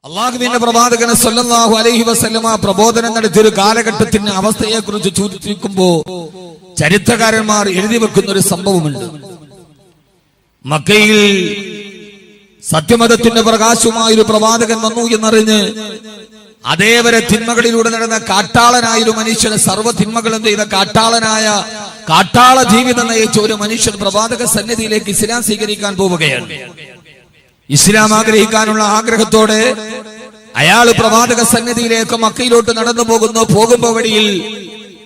അള്ളാഹുവിന്റെ പ്രവാചകൻ സല്ലല്ലാഹു അലൈഹി വസല്ലമ പ്രബോധനം നടത്തിയ ഒരു കാലഘട്ടത്തിന്റെ അവസ്ഥയെ കുറിച്ച് ചോദിക്കുമ്പോ ചരിത്രകാരന്മാർ എഴുതി വെക്കുന്ന ഒരു സംഭവമുണ്ട്. മക്കയിൽ സത്യമതത്തിന്റെ പ്രകാശവുമായ ഒരു പ്രവാചകൻ വന്നു എന്നറിഞ്ഞ് അതേവരെ തിന്മകളിലൂടെ നടന്ന കാട്ടാളനായ ഒരു മനുഷ്യന് സർവ്വ തിന്മകളും ചെയ്ത കാട്ടാള ജീവിതം നയിച്ച ഒരു മനുഷ്യൻ പ്രവാചക സന്നിധിയിലേക്ക് ഇസ്ലാം സ്വീകരിക്കാൻ പോവുകയാണ്. ഇസ്ലാം ആഗ്രഹിക്കാനുള്ള ആഗ്രഹത്തോടെ അയാൾ പ്രവാചക സന്നിധിയിലേക്ക് മക്കയിലോട്ട് നടന്നു പോകുമ്പോ വഴിയിൽ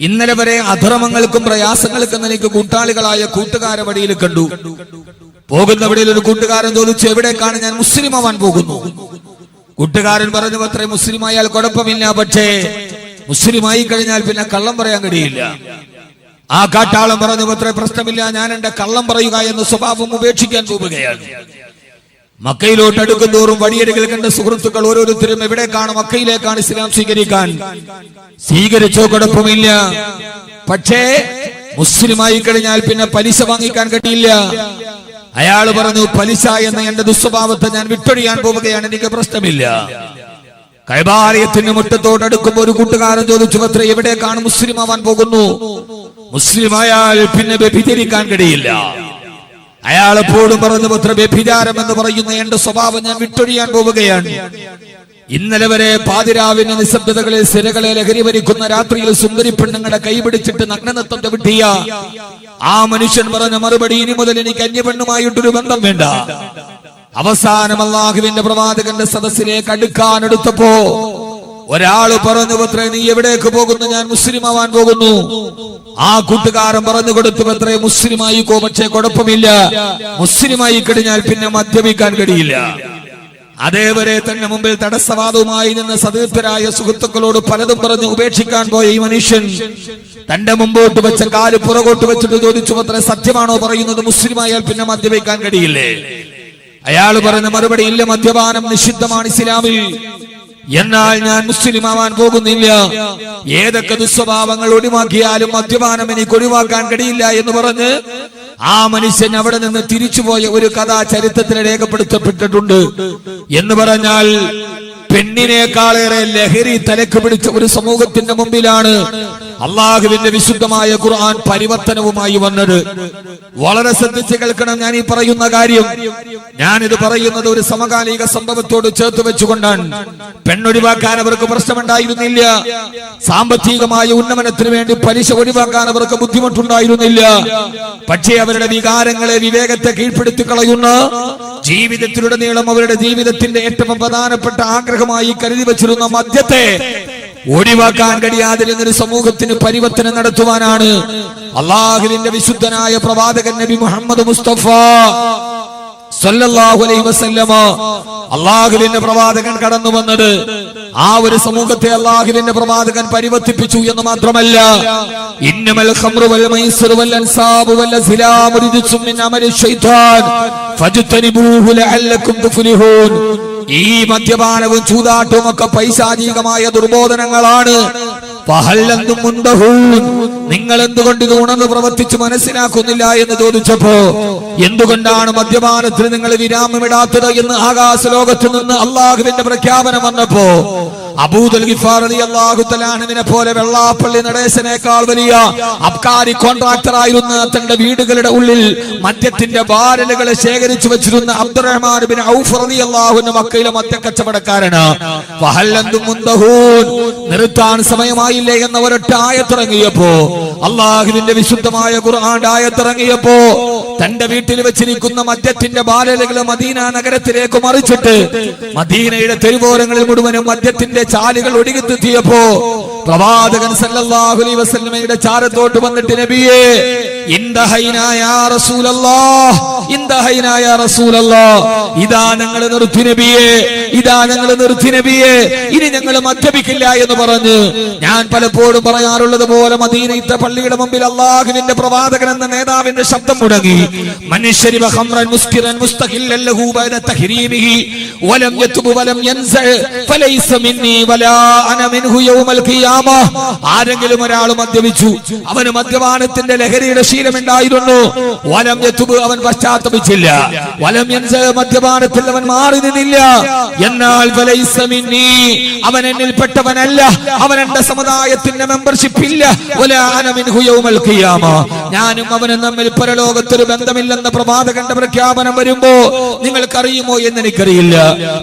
ഇന്നലെ വരെ അധർമ്മങ്ങൾക്കും പ്രയാസങ്ങൾക്കും എനിക്ക് കൂട്ടാളികളായ കൂട്ടുകാരെ വഴിയിൽ കണ്ടു. പോകുന്ന വഴിയിൽ ഒരു കൂട്ടുകാരൻ ചോദിച്ചു, എവിടേക്കാണ്? ഞാൻ മുസ്ലിം ആവാൻ പോകുന്നു. കൂട്ടുകാരൻ പറഞ്ഞു, അത്രേ മുസ്ലിം ആയാൽ കുഴപ്പമില്ല, പക്ഷേ മുസ്ലിമായി കഴിഞ്ഞാൽ പിന്നെ കള്ളം പറയാൻ കഴിയില്ല. ആ കാട്ടാളം പറഞ്ഞു, അത്രേ പ്രശ്നമില്ല, ഞാൻ എന്റെ കള്ളം പറയുക എന്ന സ്വഭാവം ഉപേക്ഷിക്കാൻ പോവുകയാണ്. മക്കയിലോട്ട് അടുക്കുന്തോറും വഴിയരികിൽ കണ്ട സുഹൃത്തുക്കൾ ഓരോരുത്തരും എവിടേക്കാണ്? മക്കയിലേക്കാണ് ഇസ്ലാം സ്വീകരിച്ചോ കുഴപ്പമില്ല, പക്ഷേ മുസ്ലിമായി കഴിഞ്ഞാൽ പിന്നെ പലിശ വാങ്ങിക്കാൻ കഴിയില്ല. അയാൾ പറഞ്ഞു, പലിശ എന്ന എന്റെ ദുസ്വഭാവത്തെ ഞാൻ വിട്ടൊഴിയാൻ പോവുകയാണ്, എനിക്ക് പ്രശ്നമില്ല. കഅബാലയത്തിന്റെ മുറ്റത്തോടടുക്കുമ്പോൾ ഒരു കൂട്ടുകാരൻ ചോദിച്ചു, അത്ര എവിടേക്കാണ്? മുസ്ലിം ആവാൻ പോകുന്നു. മുസ്ലിമായാൽ പിന്നെ വ്യഭിചരിക്കാൻ കഴിയില്ല. അയാൾ എപ്പോഴും പറഞ്ഞു, അത്ര വ്യഭിചാരം എന്ന് പറയുന്ന എന്റെ സ്വഭാവം ഞാൻ വിട്ടൊഴിയാൻ പോവുകയാണ്. ഇന്നലെ വരെ പാതിരാവിന്റെ നിശബ്ദതകളിൽ സിരകളെ ലഹരി ഭരിക്കുന്ന രാത്രിയിൽ സുന്ദരി പെണ്ണുങ്ങളെ കൈപിടിച്ചിട്ട് നഗ്നനൃത്തം ചവിട്ടിയ ആ മനുഷ്യൻ പറഞ്ഞ മറുപടി, ഇനി മുതൽ എനിക്ക് അന്യപെണ്ണുമായിട്ടൊരു ബന്ധം വേണ്ട. അവസാനം അല്ലാഹുവിന്റെ പ്രവാചകന്റെ സദസ്സിലേക്ക് അടുക്കാനെടുത്തപ്പോ ഒരാള് പറഞ്ഞു, അത്രേ നീ എവിടേക്ക് പോകുന്നു? ഞാൻ മുസ്ലിം ആവാൻ പോകുന്നു. ആ കൂട്ടുകാരൻ പറഞ്ഞു കൊടുത്തു, അത്രേ മുസ്ലിമായിക്കോ, പക്ഷേ കുഴപ്പമില്ല, മുസ്ലിമായി കഴിഞ്ഞാൽ പിന്നെ മദ്യപിക്കാൻ കഴിയില്ല. അതേവരെ തന്നെ മുമ്പിൽ തടസ്സവാദവുമായി നിന്ന് സതീർത്ഥരായ സുഹൃത്തുക്കളോട് പലതും പറഞ്ഞ് ഉപേക്ഷിക്കാൻ പോയ ഈ മനുഷ്യൻ തന്റെ മുമ്പോട്ട് വെച്ച കാല് പുറകോട്ട് വെച്ചിട്ട് ചോദിച്ചു, അത്രേ സത്യമാണോ പറയുന്നത്? മുസ്ലിമായാൽ പിന്നെ മദ്യപിക്കാൻ കഴിയില്ലേ? അയാൾ പറഞ്ഞ മറുപടി, ഇല്ല, മദ്യപാനം നിഷിദ്ധമാണ് ഇസ്ലാമിൽ, എന്നാൽ ഞാൻ മുസ്ലിം ആവാൻ പോകുന്നില്ല. ഏതൊക്കെ ദുസ്വഭാവങ്ങൾ ഒഴിവാക്കിയാലും മദ്യപാനം എനിക്ക് ഒഴിവാക്കാൻ കഴിയില്ല എന്ന് പറഞ്ഞ് ആ മനുഷ്യൻ അവിടെ നിന്ന് തിരിച്ചുപോയ ഒരു കഥ ചരിത്രത്തിൽ രേഖപ്പെടുത്തപ്പെട്ടിട്ടുണ്ട്. എന്ന് പറഞ്ഞാൽ പെണ്ണിനേക്കാളേറെ ലഹരി തലക്ക് പിടിച്ച ഒരു സമൂഹത്തിന്റെ മുമ്പിലാണ് അള്ളാഹുവിന്റെ വിശുദ്ധമായ ഖുർആൻ പരിവർത്തനവുമായി വന്നത്. വളരെ ശ്രദ്ധിച്ച് കേൾക്കണം ഞാൻ ഈ പറയുന്ന കാര്യം. ഞാനിത് പറയുന്നത് ഒരു സമകാലിക സംഭവത്തോട് ചേർത്ത് വെച്ചുകൊണ്ടാണ്. പെണ്ണൊഴിവാക്കാൻ അവർക്ക് പ്രശ്നമുണ്ടായിരുന്നില്ല, സാമ്പത്തികമായ ഉന്നമനത്തിന് വേണ്ടി പലിശ ഒഴിവാക്കാൻ അവർക്ക് ബുദ്ധിമുട്ടുണ്ടായിരുന്നില്ല. പക്ഷേ അവരുടെ വികാരങ്ങളെ, വിവേകത്തെ കീഴ്പ്പെടുത്തി കളയുന്ന, ജീവിതത്തിലുടനീളം അവരുടെ ജീവിതത്തിന്റെ ഏറ്റവും പ്രധാനപ്പെട്ട ആഗ്രഹമായി കരുതി വെച്ചിരുന്ന മദ്യത്തെ ഒഴിവാക്കാൻ കഴിയാതിരുന്നൊരു സമൂഹത്തിന് പരിവർത്തനം നടത്തുവാനാണ് അള്ളാഹുവിന്റെ വിശുദ്ധനായ പ്രവാചകൻ നബി മുഹമ്മദ് മുസ്തഫ സല്ലല്ലാഹു അലൈഹി വസല്ലമ അള്ളാഹുവിന്റെ പ്രവാചകൻ കടന്നു വന്നത്. ആ ഒരു സമൂഹത്തെ അള്ളാഹുവിന്റെ പ്രവാചകൻ പരിവർത്തിപ്പിച്ചു എന്ന് മാത്രമല്ല, ഇന്നമൽ ഖംറു വൽ മൈസിറു വൽ അൻസാബു വൽ അസ്ലാമു റിജ്സും മിൻ അമലി ശൈത്താൻ ഫജ്തനിബൂഹു ലഅല്ലക്കും തുഫ്ലിഹൂൻ. ഈ മദ്യപാനവും ചൂതാട്ടവും ഒക്കെ പൈശാചികമായ ദുർബോധനങ്ങളാണ്. നിങ്ങൾ എന്തുകൊണ്ട് ഇത് ഉണർന്ന് പ്രവർത്തിച്ച് മനസ്സിലാക്കുന്നില്ല എന്ന് ചോദിച്ചപ്പോ, എന്തുകൊണ്ടാണ് മദ്യപാനത്തിന് നിങ്ങൾ വിരാമമിടാത്തത് എന്ന് ആകാശ ലോകത്ത് നിന്ന് അള്ളാഹുവിന്റെ പ്രഖ്യാപനം വന്നപ്പോ അബൂദൽ ഗിഫാർ റളിയല്ലാഹു തആല അൻഹുവിനെ പോലെ വെള്ളാപ്പള്ളി നടേശനേക്കാൾ വലിയ അബ്കാരി കോൺട്രാക്ടറായിരുന്ന തന്റെ വീടുകളുടെ ഉള്ളിൽ മദ്യത്തിന്റെ ബാരലുകളെ ശേഖരിച്ചു വെച്ചിരുന്ന അബ്ദുറഹ്മാൻ ബിൻ ഔഫ് റളിയല്ലാഹു അൻഹു മക്കയിലെ മദ്യക്കച്ചവടക്കാരന് നിർത്താൻ സമയമായില്ലേ എന്ന ഒരൊറ്റ ആയത്തിറങ്ങിയപ്പോ, അള്ളാഹുവിന്റെ വിശുദ്ധമായ ഖുർആൻ ആയത്തിറങ്ങിയപ്പോ തന്റെ വീട്ടിൽ വെച്ചിരിക്കുന്ന മദ്യത്തിന്റെ ബാരലുകൾ മദീന നഗരത്തിലേക്ക് മറിച്ചിട്ട് മദീനയുടെ തെരുവോരങ്ങളിൽ മുഴുവനും മദ്യത്തിന്റെ ചാലുകൾ ഒഴുകിത്തെത്തിയപ്പോ പ്രവാചകൻ സല്ലല്ലാഹു അലൈഹി വസല്ലമയുടെ ചാരത്തോട്ട് വന്നിട്ട്, നബിയേ, ഇന്തഹൈനാ യാ റസൂലല്ലാഹ്, ഇന്തഹൈനാ യാ റസൂലല്ലാഹ്, ഇതാ ഞങ്ങൾ നിർത്തി നബിയേ, ഇതാ ഞങ്ങൾ നിർത്തി നബിയേ, ഇനി ഞങ്ങൾ മദ്യപിക്കില്ല എന്ന് പറഞ്ഞ് ഞാൻ പലപ്പോഴും പറയാറുള്ളത് പോലെ മദീനയിലെ പള്ളിയുടെ മുമ്പിൽ അള്ളാഹുവിന്റെ പ്രവാചകൻ എന്ന നേതാവിന്റെ ശബ്ദം മുടങ്ങി, മനുഷ്യരിവ ഖംറൻ മുസ്കിറൻ മുസ്തഖില്ലൻ ലഹു ബൈന തഹരീമിഹി വലം യതുബ് വലം യൻസ ഫലൈസ മിന്നി വലാ അന മിൻഹു യൗമൽ ഖിയാമ. ആരെങ്കിലും ഒരാൾ മദ്യപിച്ചു, അവന് മദ്യപാനത്തിന്റെ ലഹരിയുടെ ശീലമുണ്ടായിരുന്നു. വലം യതുബ്, അവൻ പശ്ചാത്തപിച്ചില്ല. വലം യൻസ, മദ്യപാനത്തിൽ അവൻ മാറി നിന്നില്ല. എന്നാൽ ഫലൈസ മിന്നി, അവൻ എന്നിൽപ്പെട്ടവനല്ല, അവൻ എന്റെ സമുദായത്തിന്റെ മെമ്പർഷിപ്പ് ഇല്ല. വലാ അന മിൻഹു യൗമൽ ഖിയാമ, ഞാനും അവനും തമ്മിൽ പരലോകത്തൊരു ബന്ധമില്ലെന്ന പ്രവാചകന്റെ പ്രഖ്യാപനം വരുമ്പോ നിങ്ങൾക്കറിയുമോ എന്ന് എനിക്കറിയില്ല.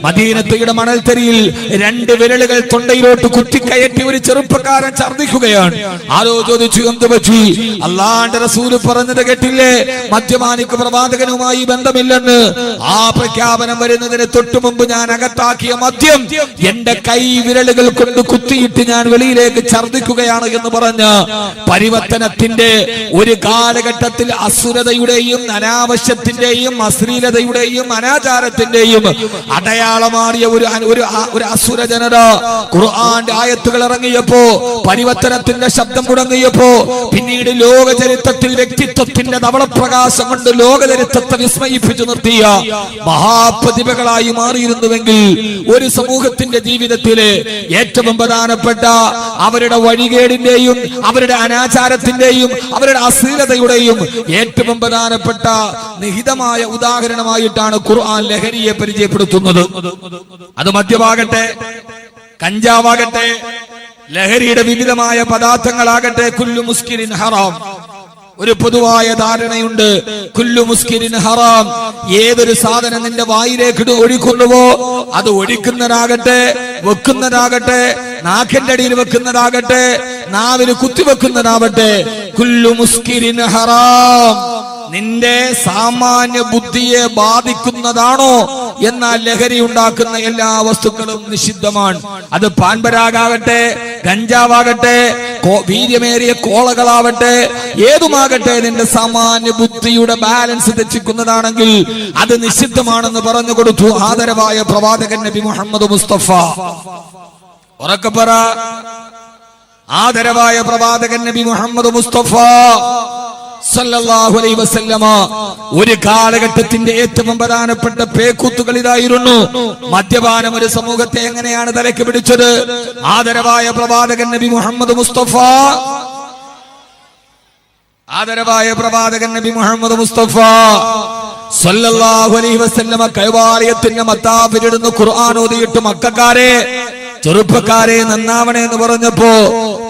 മദീനത്തയുടെ മണൽത്തരിയിൽ 2 വിരലുകൾ തൊണ്ടയിലോട്ട് കുത്തിക്കയറ്റി ഒരു ചെറുപ്പക്കാരൻ ഛർദ്ദിക്കുകയാണ്. ആരോ ചോദിച്ചു, എന്ത് പറ്റി? അല്ലാഹുവിന്റെ റസൂൽ പറഞ്ഞത് കേട്ടില്ലേ, മദ്യപാനിക്ക് പ്രവാചകനുമായി ബന്ധമില്ലെന്ന്. ആ പ്രഖ്യാപനം വരുന്നതിന് തൊട്ടു മുമ്പ് ഞാൻ അകത്താക്കിയ മദ്യം എന്റെ കൈ വിരലുകൾ കൊണ്ട് കുത്തിയിട്ട് ഞാൻ വെളിയിലേക്ക് ഛർദ്ദിക്കുകയാണ് എന്ന് പറഞ്ഞ പരിവർത്തനത്തിന്റെ ഒരു കാലഘട്ടത്തിൽ അസുരതയുടെയും അനാവശ്യത്തിന്റെയും അശ്ലീലതയുടെയും അനാചാരത്തിന്റെയും അടയാളമാറിയ ഒരു അസുര ജനത ഖുർആന്റെ ആയത്തുകൾ ഇറങ്ങിയപ്പോ, പരിവർത്തനത്തിന്റെ ശബ്ദം മുടങ്ങിയപ്പോ, പിന്നീട് ലോക ചരിത്രത്തിൽ വ്യക്തിത്വത്തിന്റെ ധവളപ്രകാശം കൊണ്ട് ലോക ചരിത്രത്തെ വിസ്മയിപ്പിച്ചു നിർത്തിയ മഹാപ്രതിഭകളായി മാറിയിരുന്നുവെങ്കിൽ ഒരു സമൂഹത്തിന്റെ ജീവിതത്തിലെ ഏറ്റവും പ്രധാനപ്പെട്ട അവരുടെ വഴികേടിന്റെയും അവരുടെ അനാചാരത്തിന്റെയും അവരുടെ അശ്ലീലതയുടെയും ഏറ്റവും പ്രധാനപ്പെട്ട നിഹിതമായ ഉദാഹരണമായിട്ടാണ് ഖുർആൻ ലഹരിയെ പരിചയപ്പെടുത്തുന്നത്. അത് മദ്യമാകട്ടെ, കഞ്ചാവാകട്ടെ, ലഹരിയുടെ വിവിധമായ പദാർത്ഥങ്ങളാകട്ടെ, കുല്ലു മുസ്കിരിൻ ഹറാം. ഒരു പൊതുവായ ധാരണയുണ്ട്, കുല്ലു മുസ്കിരിൻ ഹറാം. ഏതൊരു സാധനം നിന്റെ വായിലേക്ക് ഒഴിക്കുന്നുവോ, അത് ഒഴിക്കുന്നതാകട്ടെ, വെക്കുന്നതാകട്ടെ, നാക്കിന്റെ അടിയിൽ വെക്കുന്നതാകട്ടെ, നാവിന് കുത്തിവെക്കുന്നതാവട്ടെ, കുല്ലു മുസ്കിരിൻ ഹറാം. നിന്റെ സാമാന്യ ബുദ്ധിയെ ബാധിക്കുന്നതാണോ എന്നാൽ ലഹരി ഉണ്ടാക്കുന്ന എല്ലാ വസ്തുക്കളും നിഷിദ്ധമാണ്. അത് പാൻപരാഗാകട്ടെ, ഗഞ്ചാവാകട്ടെ, വീര്യമേറിയ കോളകളാവട്ടെ, ഏതുമാകട്ടെ, നിന്റെ സാമാന്യ ബുദ്ധിയുടെ ബാലൻസ് തെറ്റിക്കുന്നതാണെങ്കിൽ അത് നിഷിദ്ധമാണെന്ന് പറഞ്ഞു കൊടുത്തു ആദരവായ പ്രവാചകൻ നബി മുഹമ്മദ് മുസ്തഫ. ഉറക്കെ പറ, ആദരവായ പ്രവാചകൻ നബി മുഹമ്മദ് മുസ്തഫ സല്ലല്ലാഹു അലൈഹി വസല്ലമ. ഒരു കാലഘട്ടത്തിന്റെ ഏറ്റവും പ്രധാനപ്പെട്ട പേക്കൂത്തുകൾ ഇതായിരുന്നു. മദ്യപാനം ഒരു സമൂഹത്തെ എങ്ങനെയാണ് തലയ്ക്ക് പിടിച്ചത്? ആദരവായ പ്രവാചകൻ നബി മുഹമ്മദ് മുസ്തഫ, ആദരവായ പ്രവാചകൻ നബി മുഹമ്മദ് മുസ്തഫ സല്ലല്ലാഹു അലൈഹി വസല്ലമ കൈവാലയത്തിന്റെ മത്താഫിലിടുന്ന ഖുർആൻ ഓതിയിട്ട് മക്കക്കാരെ, ചെറുപ്പക്കാരെ നന്നാവണേ എന്ന് പറഞ്ഞപ്പോ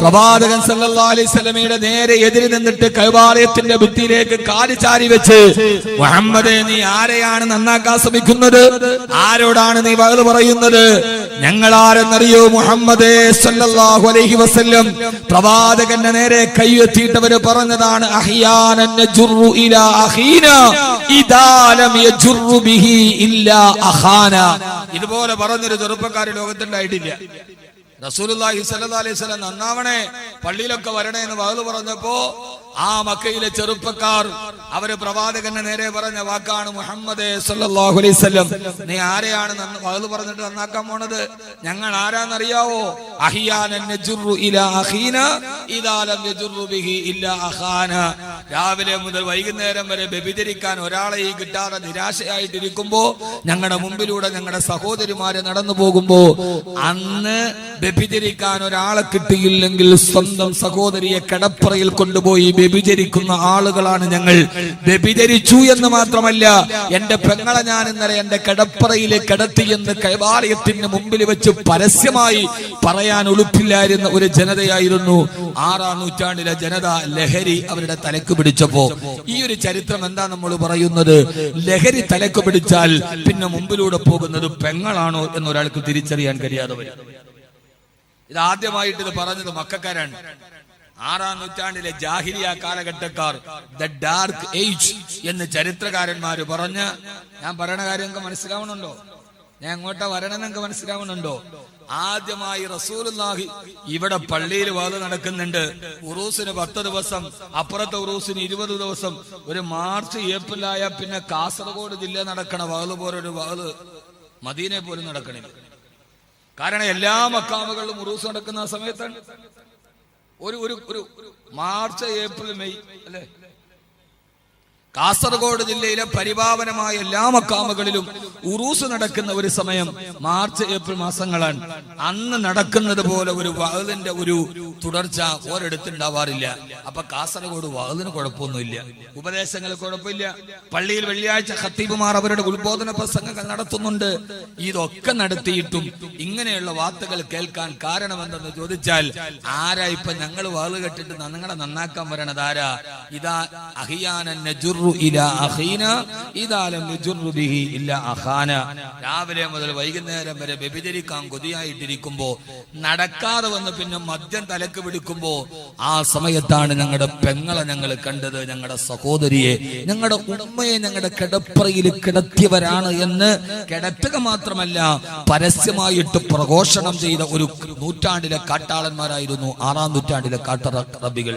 പ്രവാചകൻ സല്ലല്ലാഹു അലൈഹി വസല്ലമയുടെ നേരെ എതിരി നിന്നിട്ട് കൈവാലയത്തിന്റെ ഭിത്തിയിലേക്ക് കാല് ചാരി വെച്ച്, മുഹമ്മദേ, നീ ആരെയാണ് നന്നാക്കാൻ ശ്രമിക്കുന്നത്? ആരോടാണ് നീ വഅദ് പറയുന്നത്? ഞങ്ങൾ ആരെന്നറിയോ? മുഹമ്മദേ സല്ലല്ലാഹു അലൈഹി വസല്ലം പ്രവാചകന്റെ നേരെ കൈയെത്തിയിട്ടവര് പറഞ്ഞതാണ്, അഹ്യാനൻ നജുറു ഇലാ അഖീനാ ഇദാ ലം യജുറു ബിഹി ഇല്ലാ അഖാന. ഇതുപോലെ പറഞ്ഞൊരു ചെറുപ്പക്കാര് ലോകത്തുണ്ടായിട്ടില്ല. റസൂലുള്ളാഹി സ്വല്ലല്ലാഹു അലൈഹി വസല്ലം നന്നാവണേ, പള്ളിയിലൊക്കെ വരണേ എന്ന് വഅദ് പറഞ്ഞപ്പോ ആ മക്കയിലെ ചെറുപ്പക്കാർ അവര് പ്രവാചകന്റെ നേരെ പറഞ്ഞ വാക്കാണ്, മുഹമ്മദേ സല്ലല്ലാഹു അലൈഹി വസല്ലം, നീ ആരെയാണ് വഅദ് പറഞ്ഞിട്ട് നന്നാക്കാൻ പോണത്? ഞങ്ങൾ ആരാന്നറിയാവോ? അഹ്യാനൻ നജുറു ഇലാ അഖീനാ ഇദാ ലം യജുറു ബിഹി ഇല്ലാ അഖാന. രാവിലെ മുതൽ വൈകുന്നേരം വരെ വ്യഭിചരിക്കാൻ ഒരാളെ കിട്ടാതെ നിരാശയായിട്ടിരിക്കുമ്പോ ഞങ്ങളുടെ മുമ്പിലൂടെ ഞങ്ങളുടെ സഹോദരിമാരെ നടന്നു പോകുമ്പോ അന്ന് വ്യഭിചരിക്കാൻ ഒരാളെ കിട്ടിയില്ലെങ്കിൽ സ്വന്തം സഹോദരിയെ കിടപ്പറയിൽ കൊണ്ടുപോയി വ്യഭിചരിക്കുന്ന ആളുകളാണ് ഞങ്ങൾ. വ്യഭിചരിച്ചു എന്ന് മാത്രമല്ല, എന്റെ പെങ്ങളെ ഞാൻ ഇന്നലെ എന്റെ കിടപ്പറയിലെ കിടത്തിയെന്ന് കൈവാലയത്തിന് മുമ്പിൽ വെച്ച് പരസ്യമായി പറയാൻ ഉളുപ്പില്ലായിരുന്ന ഒരു ജനതയായിരുന്നു 6-ാം നൂറ്റാണ്ടിലെ ജനത. ലഹരി അവരുടെ തലക്ക് പിടിച്ചപ്പോ ഈ ഒരു ചരിത്രം എന്താ നമ്മൾ പറയുന്നത്? ലഹരി തലക്ക് പിടിച്ചാൽ പിന്നെ മുമ്പിലൂടെ പോകുന്നത് പെങ്ങളാണോ എന്നൊരാൾക്ക് തിരിച്ചറിയാൻ കഴിയാതെ വരും. ഇത് ആദ്യമായിട്ട് ഇത് പറഞ്ഞത് മക്കക്കാരാണ്. 6-ാം നൂറ്റാണ്ടിലെ ജാഹിലിയ കാലഘട്ടക്കാർ, ദ ഡാർക്ക് ഏജ് എന്ന് ചരിത്രകാരന്മാര് പറഞ്ഞ, ഞാൻ പറയണ കാര്യം നിങ്ങൾക്ക് മനസ്സിലാവണുണ്ടോ? ഞാൻ എങ്ങോട്ടാ വരണമെന്ന് നിങ്ങൾക്ക് മനസ്സിലാവണുണ്ടോ? ആദ്യമായി റസൂലുള്ളാഹി ഇവിടെ പള്ളിയിൽ വഅദ് നടക്കുന്നുണ്ട്. ഉറൂസിന് 10 ദിവസം, അപ്പുറത്തെ ഉറൂസിന് 20 ദിവസം. ഒരു മാർച്ച് ഏപ്രിലായ പിന്നെ കാസർഗോഡ് ജില്ല നടക്കണ വഅദ് പോലൊരു വഅദ് മദീനയെ പോലും നടക്കണില്ല. കാരണം എല്ലാ മക്കാമുകളിലും ഉറൂസ് നടക്കുന്ന സമയത്താണ്. ഒരു മാർച്ച് ഏപ്രിൽ മെയ് അല്ലെ, കാസർഗോഡ് ജില്ലയിലെ പരിപാവനമായ എല്ലാ മക്കാമുകളിലും ഉറൂസ് നടക്കുന്ന ഒരു സമയം മാർച്ച് ഏപ്രിൽ മാസങ്ങളാണ്. അന്ന് നടക്കുന്നത് പോലെ ഒരു വഅദിന്റെ ഒരു തുടർച്ച ഒരിടത്തുണ്ടാവാറില്ല. അപ്പൊ കാസർഗോഡ് വഅദിന് കുഴപ്പമൊന്നുമില്ല, ഉപദേശങ്ങൾ കുഴപ്പമില്ല. പള്ളിയിൽ വെള്ളിയാഴ്ച ഖത്തീബുമാർ അവരുടെ ഉത്ബോധന പ്രസംഗങ്ങൾ നടത്തുന്നുണ്ട്. ഇതൊക്കെ നടത്തിയിട്ടും ഇങ്ങനെയുള്ള വാർത്തകൾ കേൾക്കാൻ കാരണമെന്തെന്ന് ചോദിച്ചാൽ, ആരാ ഇപ്പൊ ഞങ്ങൾ വഅദ് കേട്ടിട്ട് നിങ്ങളെ നന്നാക്കാൻ വരണത് ആരാ? ഇതാ അഹിയാനൻ നജുറു ഇലാ അഖീന ഇദാ ലം യജുറു ബിഹി ഇല്ലാ അഖാന. രാവിലെ മുതൽ വൈകുന്നേരം വരെ വ്യഭിചരിക്കാൻ കൊതിയായിട്ടിരിക്കുമ്പോ നടക്കാതെ വന്ന് പിന്നെ മദ്യം തലക്ക് പിടിക്കുമ്പോ ആ സമയത്താണ് ഞങ്ങളുടെ പെങ്ങളെ ഞങ്ങൾ കണ്ടത്, ഞങ്ങളുടെ സഹോദരിയെ, ഞങ്ങളുടെ ഉമ്മയെ ഞങ്ങളുടെ കിടപ്പറയിൽ കിടത്തിയവരാണ് എന്ന് കിടത്തുക മാത്രമല്ല പരസ്യമായിട്ട് പ്രഘോഷണം ചെയ്ത ഒരു നൂറ്റാണ്ടിലെ കാട്ടാളന്മാരായിരുന്നു 6-ാം നൂറ്റാണ്ടിലെ കാട്ടറബികൾ.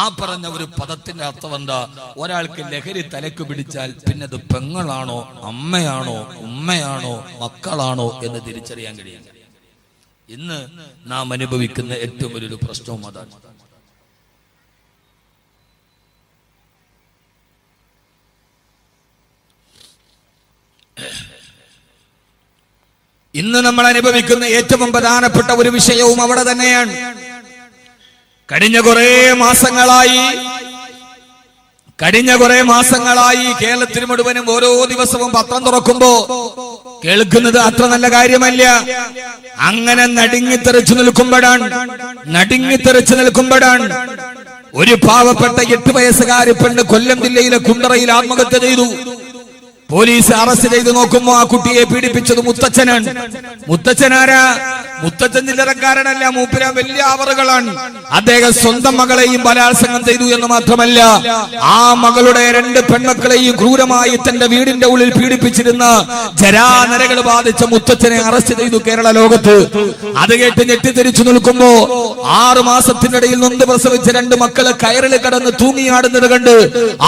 ആ പറഞ്ഞ ഒരു പദത്തിന്റെ അർത്ഥം എന്താ? ഒരാൾക്ക് ലഹരി തലക്ക് പിടിച്ചാൽ പിന്നെ അത് പെങ്ങളാണോ അമ്മയാണോ ഉമ്മയാണോ മക്കളാണോ എന്ന് തിരിച്ചറിയാൻ കഴിയില്ല. ഇന്ന് നാം അനുഭവിക്കുന്ന ഏറ്റവും വലിയൊരു പ്രശ്നവും അതാണ്. ഇന്ന് നമ്മൾ അനുഭവിക്കുന്ന ഏറ്റവും പ്രധാനപ്പെട്ട ഒരു വിഷയവും അവിടെ തന്നെയാണ്. കഴിഞ്ഞ കുറെ മാസങ്ങളായി കേരളത്തിൽ മുഴുവനും ഓരോ ദിവസവും പത്രം തുറക്കുമ്പോ കേൾക്കുന്നത് അത്ര നല്ല കാര്യമല്ല. അങ്ങനെ നടുങ്ങിത്തെറിച്ചു നിൽക്കുമ്പോഴാണ് ഒരു പാവപ്പെട്ട 8 വയസ്സുകാരി പെണ്ണ് കൊല്ലം ജില്ലയിലെ കുണ്ടറയിൽ ആത്മഹത്യ ചെയ്തു. പോലീസ് അറസ്റ്റ് ചെയ്ത് നോക്കുമ്പോ ആ കുട്ടിയെ പീഡിപ്പിച്ചത് മുത്തച്ഛനാണ്. മുത്തച്ഛനാരാ? മുത്തച്ഛൻ ചില്ലറക്കാരനല്ല, മൂപ്പര വലിയ ആവറുകളാണ്. അദ്ദേഹം സ്വന്തം മകളെയും ബലാത്സംഗം ചെയ്തു എന്ന് മാത്രമല്ല, ആ മകളുടെ 2 പെൺമക്കളെയും ക്രൂരമായി തന്റെ വീടിന്റെ ഉള്ളിൽ പീഡിപ്പിച്ചിരുന്ന ജരാനരകൾ ബാധിച്ച മുത്തച്ഛനെ അറസ്റ്റ് ചെയ്തു കേരള ലോകത്ത്. അത് കേട്ട് ഞെട്ടിത്തെരിച്ചു നിൽക്കുമ്പോ 6 മാസത്തിനിടയിൽ നൊന്ത് പ്രസവിച്ച 2 മക്കള് കയറിൽ കടന്ന് തൂങ്ങിയാടുന്നത് കണ്ട്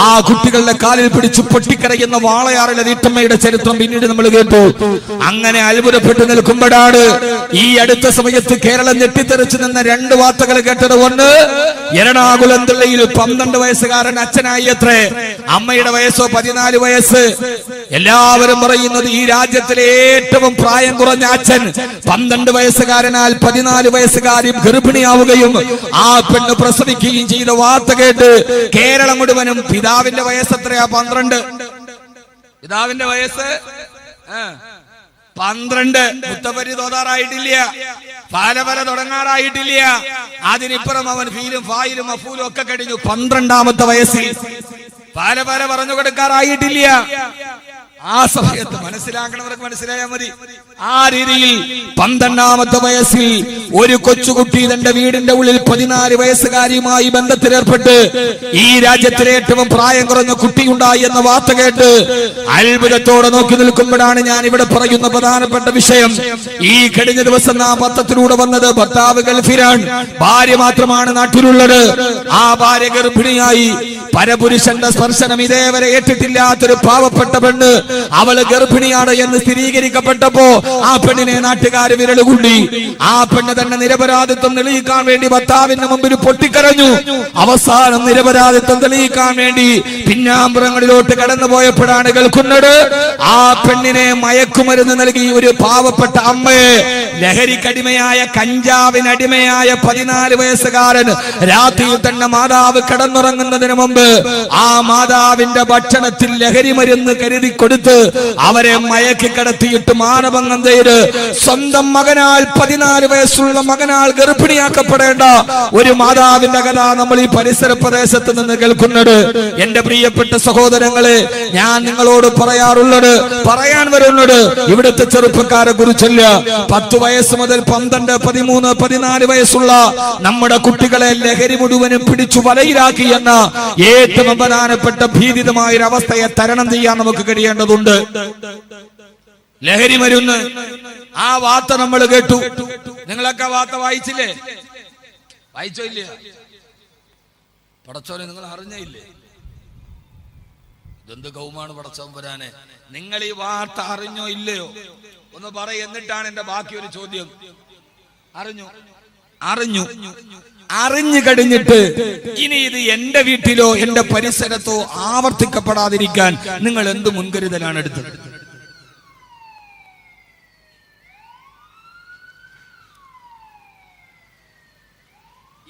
ആ കുട്ടികളുടെ കാലിൽ പിടിച്ചു പൊട്ടിക്കരയുന്ന വാളയാറിലെ വീട്ടമ്മയുടെ ചരിത്രം പിന്നീട് നമ്മൾ കേട്ടു. അങ്ങനെ അത്ഭുതപ്പെട്ടു നിൽക്കുമ്പോഴാണ് ഈ അടുത്ത സമയത്ത് കേരളം ഞെട്ടിത്തെറിച്ചു നിന്ന 2 വാർത്തകൾ കേട്ടത്. ഒന്ന്, എറണാകുളം ജില്ലയിൽ 12 വയസ്സുകാരൻ അച്ഛനായി അത്രേ. അമ്മയുടെ വയസ്സോ 14 വയസ്സ്. എല്ലാവരും പറയുന്നത് ഈ രാജ്യത്തിലെ ഏറ്റവും പ്രായം കുറഞ്ഞ അച്ഛൻ 12 വയസ്സുകാരനാൽ 14 വയസ്സുകാരും ഗർഭിണിയാവുകയും ആ പെണ്ണ് പ്രസവിക്കുകയും ചെയ്ത വാർത്ത കേട്ട് കേരളം മുഴുവനും പിതാവിന്റെ വയസ്സ് എത്രയാ? 12. പിതാവിന്റെ വയസ്സ് 12. മുത്തപ്പരി തോതാറായിട്ടില്ല, പാലവര തുടങ്ങാറായിട്ടില്ല. അതിനിപ്പുറം അവൻ ഫീലും ഫായിലും അഫൂലും ഒക്കെ കഴിഞ്ഞു. 12ാമത്തെ വയസ്സിൽ പാലവര പറഞ്ഞു കൊടുക്കാറായിട്ടില്ല. ആ സമയത്ത് മനസ്സിലാക്കണവർക്ക് മനസ്സിലായാൽ മതി. ആ രീതിയിൽ 12ാമത്തെ വയസ്സിൽ ഒരു കൊച്ചുകുട്ടി തന്റെ വീടിന്റെ ഉള്ളിൽ 14 വയസ്സുകാരിയുമായി ബന്ധത്തിലേർപ്പെട്ട് ഈ രാജ്യത്തിലെ ഏറ്റവും പ്രായം കുറഞ്ഞ കുട്ടിയുണ്ടായി എന്ന വാർത്ത കേട്ട് അത്ഭുതത്തോടെ നോക്കി നിൽക്കുമ്പോഴാണ് ഞാൻ ഇവിടെ പറയുന്ന പ്രധാനപ്പെട്ട വിഷയം. ഈ കഴിഞ്ഞ ദിവസം നാം പത്രത്തിലൂടെ വന്നത്, ഭർത്താവ് ഗൾഫിലാണ്, ഭാര്യ മാത്രമാണ് നാട്ടിലുള്ളത്. ആ ഭാര്യ ഗർഭിണിയായി. പരപുരുഷന്റെ സ്പർശനം ഇതേവരെ ഏറ്റിട്ടില്ലാത്തൊരു പാവപ്പെട്ട പെണ്ണ്, അവള് ഗർഭിണിയാണ് എന്ന് സ്ഥിരീകരിക്കപ്പെട്ടപ്പോ ആ പെണ്ണിനെ നാട്ടുകാര് വിരലുകൂടി. ആ പെണ്ണ് തന്നെ നിരപരാധിത്വം തെളിയിക്കാൻ വേണ്ടി ഭർത്താവിന്റെ മുമ്പിൽ പൊട്ടിക്കരഞ്ഞു. അവസാനം നിരപരാധിത്വം തെളിയിക്കാൻ വേണ്ടി പിന്നാമ്പുറങ്ങളിലോട്ട് കടന്നുപോയപ്പോഴാണ് കേൾക്കുന്നത്, ആ പെണ്ണിനെ മയക്കുമരുന്ന് നൽകി ഒരു പാവപ്പെട്ട അമ്മയെ, ലഹരിക്കടിമയായ കഞ്ചാവിനടിമയായ 14 വയസ്സുകാരൻ രാത്രിയിൽ തന്നെ മാതാവ് കിടന്നുറങ്ങുന്നതിന് മുമ്പ് ആ മാതാവിന്റെ ഭക്ഷണത്തിൽ ലഹരി മരുന്ന് കരുതി കൊടുത്ത് അവരെ മയക്കി കിടത്തിയിട്ട് മാനഭംഗം ചെയ്ത് സ്വന്തം മകനാൽ 14 വയസ്സുള്ള മകനാൽ ഗർഭിണിയാക്കപ്പെടേണ്ട ഒരു മാതാവിന്റെ കഥ നമ്മൾ ഈ പരിസര പ്രദേശത്ത് നിന്ന് കേൾക്കുന്നത്. എന്റെ പ്രിയപ്പെട്ട സഹോദരങ്ങളെ, ഞാൻ നിങ്ങളോട് പറയാൻ വരുന്നത് ഇവിടുത്തെ ചെറുപ്പക്കാരെ കുറിച്ചല്ല. 10 വയസ്സ് മുതൽ 12, 13, 14 വയസ്സുള്ള നമ്മുടെ കുട്ടികളെ ലഹരി മുഴുവനും പിടിച്ചു വലയിലാക്കി എന്ന ഏറ്റവും പ്രധാനപ്പെട്ട ഭീതിതമായ ഒരു അവസ്ഥയെ തരണം ചെയ്യാൻ നമുക്ക് കഴിയേണ്ടതുണ്ട്. ലഹരി മരുന്ന്, ആ വാർത്ത നമ്മൾ കേട്ടു. നിങ്ങളൊക്കെ വാർത്ത വായിച്ചില്ലേ? വായിച്ചോ ഇല്ല? പടച്ചോനെ, നിങ്ങൾ അറിഞ്ഞില്ലേ? ഇതെന്ത് കൗമാണ് പടച്ചോൻ വരാനെ? നിങ്ങൾ ഈ വാർത്ത അറിഞ്ഞോ ഇല്ലയോ ഒന്ന് പറ. എന്നിട്ടാണ് എന്റെ ബാക്കി ഒരു ചോദ്യം. അറിഞ്ഞു? അറിഞ്ഞു കഴിഞ്ഞിട്ട് ഇനി ഇത് എന്റെ വീട്ടിലോ എന്റെ പരിസരത്തോ ആവർത്തിക്കപ്പെടാതിരിക്കാൻ നിങ്ങൾ എന്ത് മുൻകരുതലാണ് എടുത്തത്?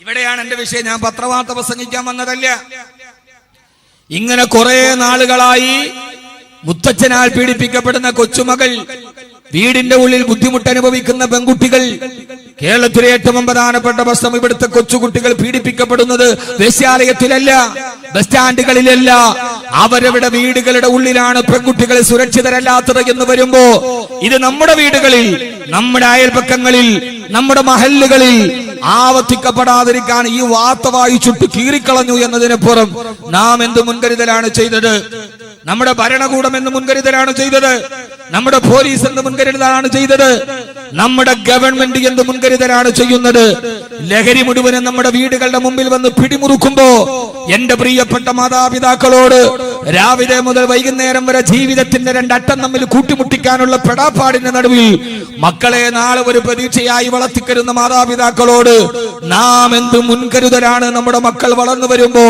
ഇവിടെയാണ് എന്റെ വിഷയം. ഞാൻ പത്രവാർത്ത പ്രസംഗിക്കാൻ വന്നതല്ല. ഇങ്ങനെ കുറെ നാളുകളായി മുത്തച്ഛനാൽ പീഡിപ്പിക്കപ്പെടുന്ന കൊച്ചുമകൾ, വീടിന്റെ ഉള്ളിൽ ബുദ്ധിമുട്ട് അനുഭവിക്കുന്ന പെൺകുട്ടികൾ, കേരളത്തിലെ ഏറ്റവും പ്രധാനപ്പെട്ട പ്രശ്നം ഇവിടുത്തെ കൊച്ചുകുട്ടികൾ പീഡിപ്പിക്കപ്പെടുന്നത് വേശ്യാലയത്തിലല്ല, ബസ് സ്റ്റാൻഡുകളിലല്ല, അവരവരുടെ വീടുകളുടെ ഉള്ളിലാണ് പെൺകുട്ടികൾ സുരക്ഷിതരല്ലാത്തത് എന്ന് വരുമ്പോ ഇത് നമ്മുടെ വീടുകളിൽ, നമ്മുടെ അയൽപക്കങ്ങളിൽ, നമ്മുടെ മഹല്ലുകളിൽ ആവർത്തിക്കപ്പെടാതിരിക്കാൻ ഈ വാർത്ത വായിച്ചിട്ട് കീറിക്കളഞ്ഞു എന്നതിനപ്പുറം നാം എന്ത് മുൻകരുതലാണ് ചെയ്തത്? നമ്മുടെ ഭരണകൂടം എന്ന് മുൻകരുതലാണ് ചെയ്തത്? നമ്മുടെ പോലീസ് എന്ത് മുൻകരുതലാണ് ചെയ്തത്? നമ്മുടെ ഗവൺമെന്റ് എന്ത് മുൻകരുതലാണ് ചെയ്യുന്നത്? ലഹരി മുഴുവനും നമ്മുടെ വീടുകളുടെ മുമ്പിൽ വന്ന് പിടിമുറുക്കുമ്പോ എന്റെ പ്രിയപ്പെട്ട മാതാപിതാക്കളോട് രാവിലെ മുതൽ വൈകുന്നേരം വരെ ജീവിതത്തിന്റെ രണ്ടറ്റം തമ്മിൽ കൂട്ടിമുട്ടിക്കാനുള്ള പെടാപ്പാടിന്റെ നടുവിൽ മക്കളെ നാളെ ഒരു പ്രതീക്ഷയായി വളർത്തിക്കരുന്ന മാതാപിതാക്കളോട് നാം എന്ത് മുൻകരുതലാണ്? നമ്മുടെ മക്കൾ വളർന്നു വരുമ്പോ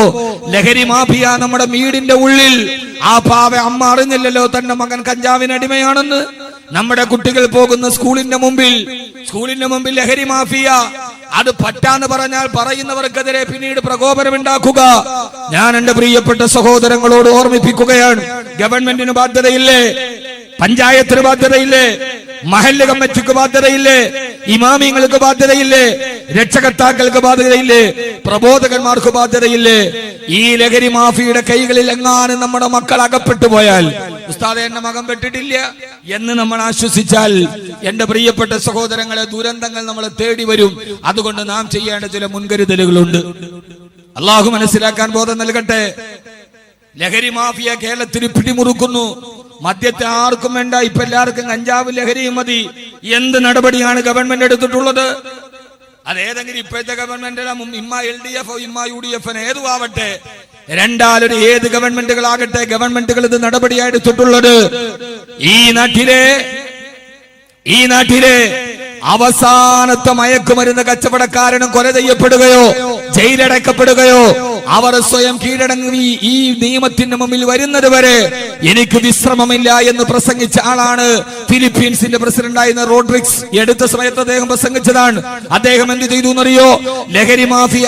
ലഹരി മാഫിയ നമ്മുടെ വീടിന്റെ ഉള്ളിൽ, ആ പാവ അമ്മ അറിഞ്ഞില്ലല്ലോ തന്റെ മകൻ കഞ്ചാവിന് അടിമയാണെന്ന്. നമ്മുടെ കുട്ടികൾ പോകുന്ന സ്കൂളിന്റെ മുമ്പിൽ ലഹരി മാഫിയ, അത് പറ്റാന്ന് പറഞ്ഞാൽ പറയുന്നവർക്കെതിരെ പിന്നീട് പ്രകോപനം ഉണ്ടാക്കുക. ഞാൻ എന്റെ പ്രിയപ്പെട്ട സഹോദരങ്ങളോട് ഓർമ്മിപ്പിക്കുകയാണ്, ഗവൺമെന്റിന് ബാധ്യതയില്ലേ? പഞ്ചായത്തിന് ബാധ്യതയില്ലേ? മഹല്ല് കമ്മിറ്റിക്ക് ബാധ്യതയില്ലേ? ഇമാമിങ്ങൾക്ക് ബാധ്യതയില്ലേ? രക്ഷകർത്താക്കൾക്ക് ബാധ്യതയില്ലേ? പ്രബോധകന്മാർക്ക് ബാധ്യതയില്ലേ? ഈ ലഹരി മാഫിയുടെ കൈകളിൽ എങ്ങാനും നമ്മുടെ മക്കൾ അകപ്പെട്ടു പോയാൽ, ഉസ്താദേ എന്റെ മകൻ പെട്ടിട്ടില്ല എന്ന് നമ്മൾ ആശ്വസിച്ചാൽ, എന്റെ പ്രിയപ്പെട്ട സഹോദരങ്ങളെ, ദുരന്തങ്ങൾ നമ്മളെ തേടി വരും. അതുകൊണ്ട് നാം ചെയ്യേണ്ട ചില മുൻകരുതലുകളുണ്ട്. അള്ളാഹു മനസ്സിലാക്കാൻ ബോധം നൽകട്ടെ. ലഹരി മാഫിയ കേരളത്തിൽ പിടിമുറുക്കുന്നു. മദ്യത്തെ ആർക്കും വേണ്ട, ഇപ്പൊ എല്ലാവർക്കും കഞ്ചാവ് ലഹരിയും മതി. എന്ത് നടപടിയാണ് ഗവൺമെന്റ് എടുത്തിട്ടുള്ളത്? അതേതെങ്കിലും ഇപ്പോഴത്തെ ഗവൺമെന്റ്, ഇമ്മ LDF ഇമ്മ UDF ഏതു ആവട്ടെ, രണ്ടാലൊരു ഏത് ഗവൺമെന്റുകളാകട്ടെ, ഗവൺമെന്റുകൾ ഇത് നടപടിയായി എടുത്തിട്ടുള്ളത്. ഈ നാട്ടിലെ അവസാനത്തെ മയക്കുമരുന്ന് കച്ചവടക്കാരനും കൊല ചെയ്യപ്പെടുകയോ ജയിലടക്കപ്പെടുകയോ അവർ സ്വയം കീഴടങ്ങി ഈ നിയമത്തിന് മുമ്പിൽ വരുന്നത് വരെ എനിക്ക് വിശ്രമമില്ല എന്ന് പ്രസംഗിച്ച ആളാണ് ഫിലിപ്പീൻസിന്റെ പ്രസിഡന്റായിരുന്ന റോഡ്രിക്സ്. എടുത്ത സമയത്ത് അദ്ദേഹം പ്രസംഗിച്ചതാണ്. അദ്ദേഹം എന്ത് ചെയ്തു എന്നറിയോ? ലഹരി മാഫിയ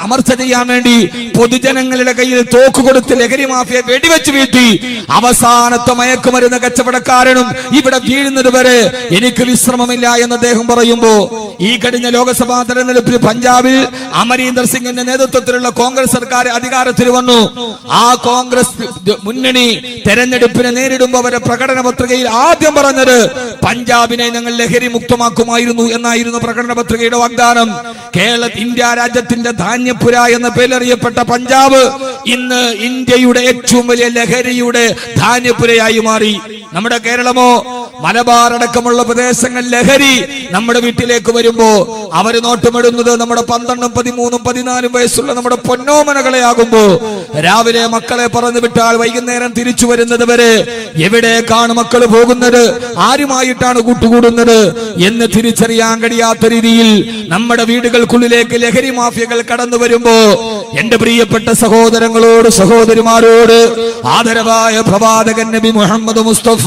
അമർച്ച ചെയ്യാൻ വേണ്ടി പൊതുജനങ്ങളുടെ കയ്യിൽ തോക്ക് കൊടുത്ത് ലഹരി മാഫിയെ വെടിവെച്ച് വീഴ്ത്തി. അവസാനത്തെ മയക്കുമരുന്ന് കച്ചവടക്കാരനും ഇവിടെ വീഴുന്നത് വരെ എനിക്ക് വിശ്രമമില്ല എന്ന് അദ്ദേഹം പറയുമ്പോ, ഈ കഴിഞ്ഞ ലോക്സഭാ തെരഞ്ഞെടുപ്പിൽ പഞ്ചാബിൽ അമരീന്ദർ സിംഗിന്റെ നേതൃത്വത്തിലുള്ള കോൺഗ്രസ് സർക്കാർ അധികാരത്തിൽ വന്നു. ആ കോൺഗ്രസ് മുന്നണി തെരഞ്ഞെടുപ്പിനെ നേരിടുമ്പോൾ അവരുടെ പ്രകടന പത്രികയിൽ ആദ്യം പറഞ്ഞത് പഞ്ചാബിനെ ഞങ്ങൾ ലഹരി മുക്തമാക്കുമായിരുന്നു എന്നായിരുന്നു പ്രകടന പത്രികയുടെ വാഗ്ദാനം. ഇന്ത്യ രാജ്യത്തിന്റെ ധാന്യപുര എന്ന പേരറിയപ്പെട്ട പഞ്ചാബ് ഇന്ന് ഇന്ത്യയുടെ ഏറ്റവും വലിയ ലഹരിയുടെ ധാന്യപുരയായി മാറി. നമ്മുടെ കേരളമോ മലബാർ അടക്കമുള്ള പ്രദേശങ്ങൾ ലഹരി നമ്മുടെ വീട്ടിലേക്ക് വരുമ്പോ അവര് നോട്ടമിടുന്നത് നമ്മുടെ 12, 13, 14 വയസ്സുള്ള നമ്മുടെ പൊന്നോമനകളെ ആകുമ്പോ, രാവിലെ മക്കളെ പറഞ്ഞു വിട്ടാൽ വൈകുന്നേരം തിരിച്ചു വരുന്നത് വരെ എവിടേക്കാണ് മക്കൾ പോകുന്നത്, ആരുമായിട്ടാണ് കൂട്ടുകൂടുന്നത് എന്ന് തിരിച്ചറിയാൻ കഴിയാത്ത രീതിയിൽ നമ്മുടെ വീടുകൾക്കുള്ളിലേക്ക് ലഹരി മാഫിയകൾ കടന്നു വരുമ്പോ, എന്റെ പ്രിയപ്പെട്ട സഹോദരങ്ങളോട് സഹോദരിമാരോട് ആദരവായ പ്രവാചകൻ നബി മുഹമ്മദ് മുസ്തഫ,